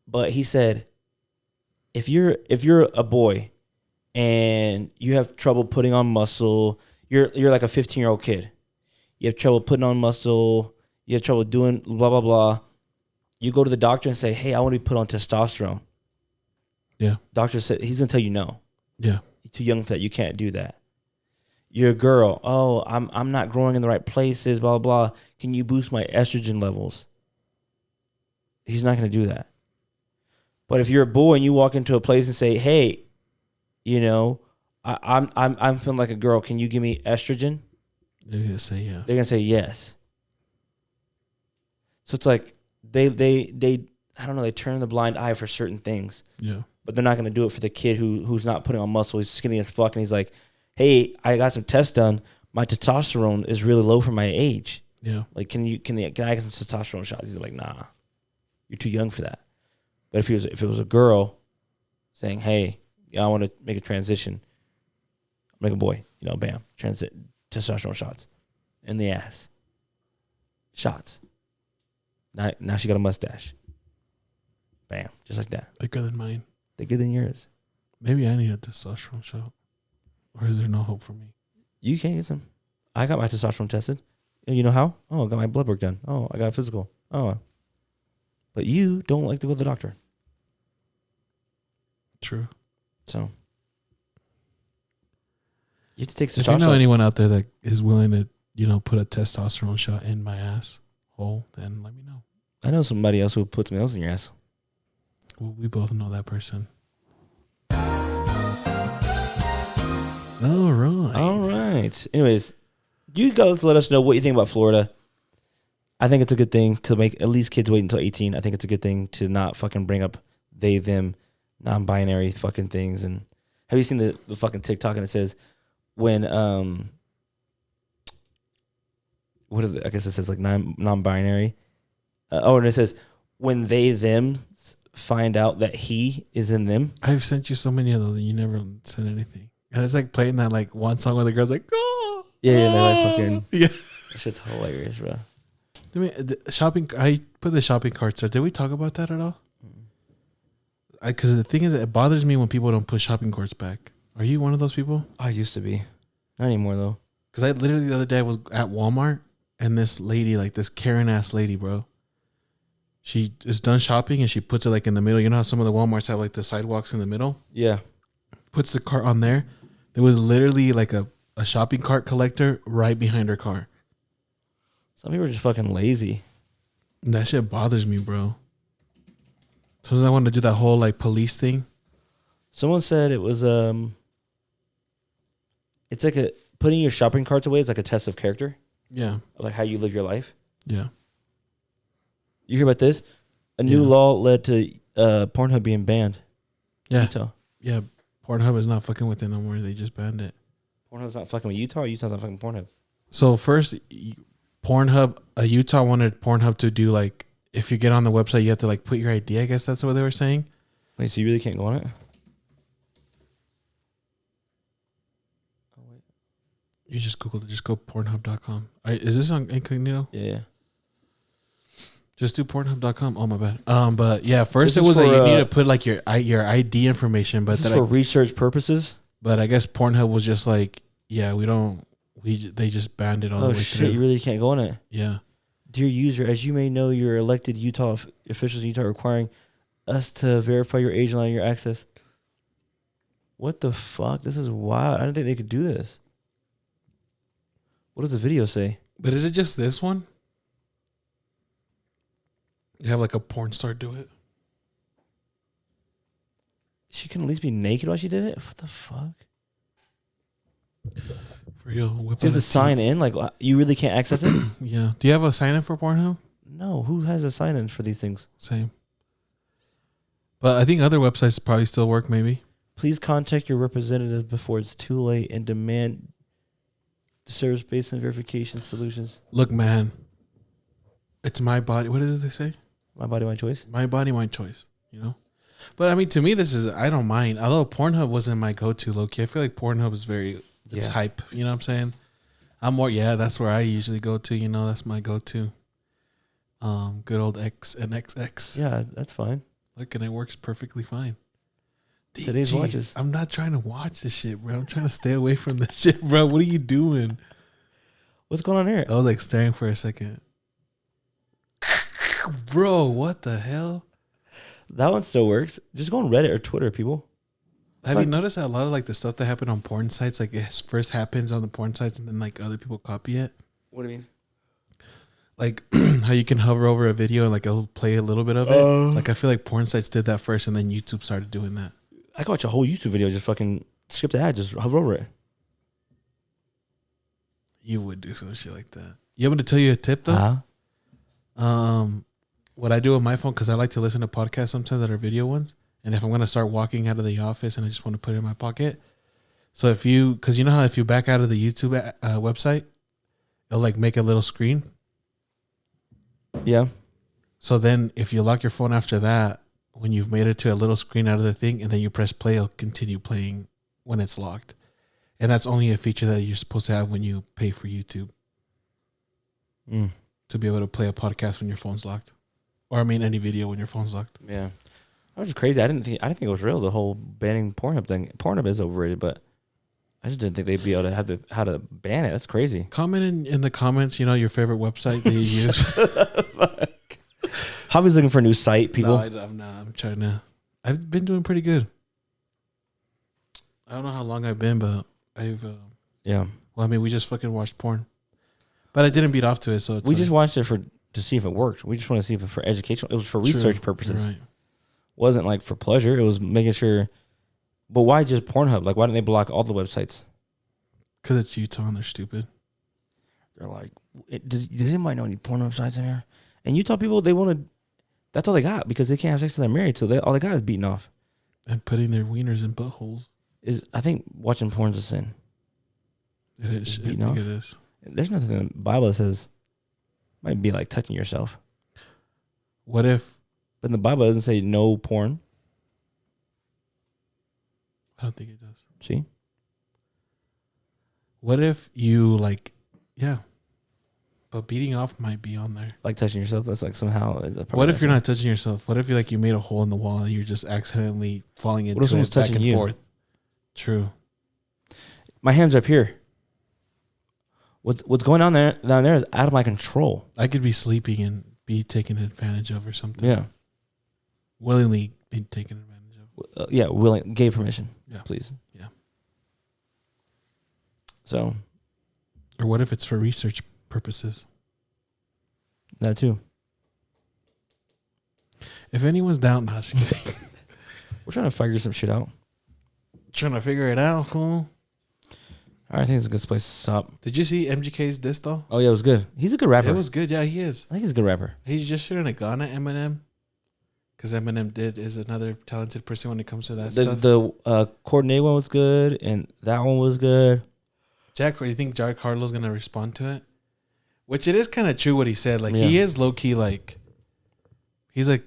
but he said, if you're a boy and you have trouble putting on muscle, you're like a 15-year-old kid. You have trouble putting on muscle. You have trouble doing blah, blah, blah. You go to the doctor and say, hey, I want to be put on testosterone. Yeah. Doctor said, he's going to tell you no. Yeah. You're too young for that. You can't do that. You're a girl. Oh, I'm not growing in the right places, blah, blah, blah. Can you boost my estrogen levels? He's not going to do that. But if you're a boy and you walk into a place and say, hey, I'm feeling like a girl. Can you give me estrogen? They're gonna say yes. They're gonna say yes. So it's like they I don't know, they turn the blind eye for certain things. Yeah. But they're not gonna do it for the kid who's not putting on muscle. He's skinny as fuck and he's like, hey, I got some tests done. My testosterone is really low for my age. Yeah. Like can I get some testosterone shots? He's like, nah. You're too young for that. But if it was a girl saying, hey, I want to make a transition, I'm like a boy, bam, testosterone shots in the ass. Shots. Now she got a mustache. Bam, just like that. Thicker than mine. Thicker than yours. Maybe I need a testosterone shot. Or is there no hope for me? You can get some. I got my testosterone tested. You know how? Oh, I got my blood work done. Oh, I got a physical. Oh. But you don't like to go to the doctor. True. So you have to take testosterone. If you know anyone out there that is willing to, put a testosterone shot in my ass hole, then let me know. I know somebody else who puts something else in your ass. Well, we both know that person. All right. Anyways, you guys let us know what you think about Florida. I think it's a good thing to make at least kids wait until 18. I think it's a good thing to not fucking bring up they, them, non-binary fucking things. And have you seen the fucking TikTok and it says when I guess it says like non-binary. And it says when they, them find out that he is in them. I've sent you so many of those and you never sent anything. And it's like playing that like one song where the girl's like, oh. Yeah, and they're like fucking. Yeah. That shit's hilarious, bro. The shopping, I put the shopping carts there. Did we talk about that at all? Because the thing is, it bothers me when people don't put shopping carts back. Are you one of those people? I used to be. Not anymore, though. Because I literally the other day I was at Walmart and this lady, like this Karen-ass lady, bro. She is done shopping and she puts it like in the middle. You know how some of the Walmarts have like the sidewalks in the middle? Yeah. Puts the cart on there. There was literally like a shopping cart collector right behind her car. Some people are just fucking lazy. And that shit bothers me, bro. Sometimes I want to do that whole like police thing. Someone said it was it's like putting your shopping carts away is like a test of character. Yeah. Like how you live your life. Yeah. You hear about this? A new law led to Pornhub being banned. Yeah. Utah. Yeah. Pornhub is not fucking with it no more. They just banned it. Pornhub's not fucking with Utah. Utah's not fucking Pornhub. So first, Pornhub, Utah wanted Pornhub to do like, if you get on the website, you have to like put your ID. I guess that's what they were saying. Wait, so you really can't go on it? Oh, wait. You just Google it. Just go Pornhub.com. Is this on incognito? Yeah. Just do Pornhub.com. Oh my bad. But yeah, first This it was is like for, you need to put like your ID information, but This is for research purposes. But I guess Pornhub was just like, yeah, they just banned it all the Oh way shit! through. You really can't go on it. Yeah. Dear user, as you may know, your elected Utah officials in Utah are requiring us to verify your age and allow your access. What the fuck? This is wild. I didn't think they could do this. What does the video say? But is it just this one? You have like a porn star do it. She can at least be naked while she did it? What the fuck? For real. Whip Do you out have to a sign in? Like, you really can't access it? Yeah. Do you have a sign in for Pornhub? No. Who has a sign in for these things? Same. But I think other websites probably still work, maybe. Please contact your representative before it's too late and demand service-based and verification solutions. Look, man. It's my body. What is it they say? My body, my choice. My body, my choice. You know? But I mean, to me, I don't mind. Although Pornhub wasn't my go-to, low-key. I feel like Pornhub is it's hype. You know what I'm saying? That's where I usually go to. You know, that's my go-to. Good old X and XX. Yeah, that's fine. Look, and it works perfectly fine. Today's watches. I'm not trying to watch this shit, bro. I'm trying to stay away from this shit, bro. What are you doing? What's going on here? I was like staring for a second. Bro, what the hell? That one still works. Just go on Reddit or Twitter, people. Have you noticed that a lot of like the stuff that happened on porn sites, like it first happens on the porn sites and then like other people copy it? What do you mean? Like how you can hover over a video and like it'll play a little bit of it. Like I feel like porn sites did that first and then YouTube started doing that. I can watch a whole YouTube video, just fucking skip the ad, just hover over it. You would do some shit like that. You want me to tell you a tip though? What I do with my phone, because I like to listen to podcasts sometimes that are video ones. And if I'm going to start walking out of the office and I just want to put it in my pocket. So because you know how if you back out of the YouTube website, it'll like make a little screen. Yeah. So then if you lock your phone after that, when you've made it to a little screen out of the thing and then you press play, it'll continue playing when it's locked. And that's only a feature that you're supposed to have when you pay for YouTube. To be able to play a podcast when your phone's locked. Or I mean any video when your phone's locked. Yeah. That was crazy. I didn't think it was real, the whole banning Pornhub thing. Pornhub is overrated, but I just didn't think they'd be able to have how to ban it. That's crazy. Comment in the comments, your favorite website that you use. Javi's looking for a new site, people. No, I'm not. I'm trying to. I've been doing pretty good. I don't know how long I've been, but I've. Yeah. Well, I mean, we just fucking watched porn, but I didn't beat off to it, so it's we just watched it to see if it worked. We just want to see if it for educational. It was for research purposes. Right. Wasn't like for pleasure. It was making sure. But why just Pornhub? Like, why didn't they block all the websites? Because it's Utah and they're stupid. They're like, does anybody know any porn websites in here? And Utah people, they want to. That's all they got because they can't have sex until they're married. So all they got is beating off. And putting their wieners in buttholes. I think watching porn's a sin. It is. I think it is. There's nothing in the Bible that says might be like touching yourself. What if? But in the Bible it doesn't say no porn. I don't think it does. See? What if you but beating off might be on there. Like touching yourself, that's like somehow. What if you're not touching yourself? What if you made a hole in the wall and you're just accidentally falling into it back and forth? True. My hands are up here. What's going on down there is out of my control. I could be sleeping and be taken advantage of or something. Yeah. Willingly be taken advantage of. Willing, gave permission. Yeah. Please. Yeah. So, Or what if it's for research purposes? that too. If anyone's down, not just kidding. We're trying to figure some shit out. Trying to figure it out, fool. I think it's a good place to stop. Did you see MGK's diss though? Oh yeah, it was good. He's a good rapper. It was good. Yeah, he is. I think he's a good rapper. He just shouldn't have gone at Eminem. Because Eminem is another talented person when it comes to that stuff. The coordinate one was good, and that one was good. You think Jack Harlow's going to respond to it? Which it is kind of true what he said. Like, he is low-key, like... He's like...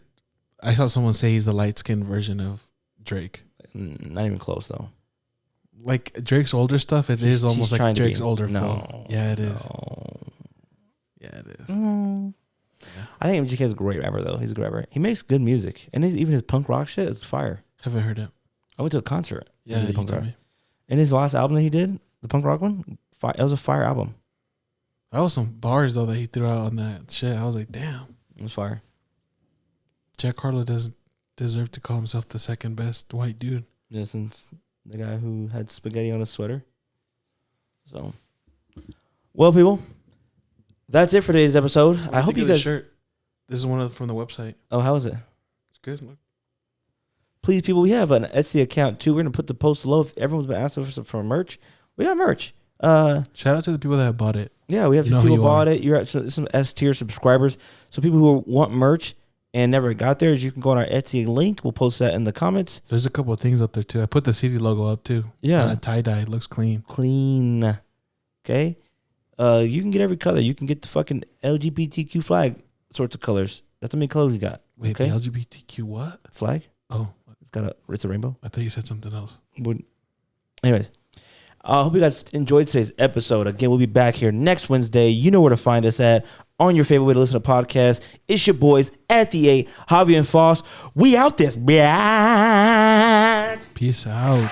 I saw someone say he's the light-skinned version of Drake. Not even close, though. Like, Drake's older stuff, it is almost like Drake's older flow. Yeah, it is. Yeah, it is. Yeah. I think MGK is a great rapper, though. He's a good rapper. He makes good music. And even his punk rock shit is fire. Haven't heard it. I went to a concert. Yeah, you told me. And his last album that he did, the punk rock one, it was a fire album. That was some bars, though, that he threw out on that shit. I was like, damn. It was fire. Jack Harlow doesn't deserve to call himself the second best white dude. Yeah, since the guy who had spaghetti on his sweater. So, well, people, that's it for today's episode. I hope you guys... Shirt? This is one from the website. Oh, how is it? It's good. Look. Please, people, we have an Etsy account, too. We're going to put the post below. If everyone's been asking for merch, we got merch. Shout out to the people that have bought it. Yeah, we have people who bought it. You're at some S-tier subscribers. So people who want merch and never got there, you can go on our Etsy link. We'll post that in the comments. There's a couple of things up there, too. I put the CD logo up, too. Yeah. Tie-dye. It looks clean. Clean. Okay? You can get every color. You can get the fucking LGBTQ flag sorts of colors. That's how many colors we got. Wait, okay? the LGBTQ what? Flag? Oh. It's a rainbow. I thought you said something else. Anyways, I hope you guys enjoyed today's episode. Again, we'll be back here next Wednesday. You know where to find us at on your favorite way to listen to podcasts. It's your boys at the 8, Javi and Foss. We out this. Peace out.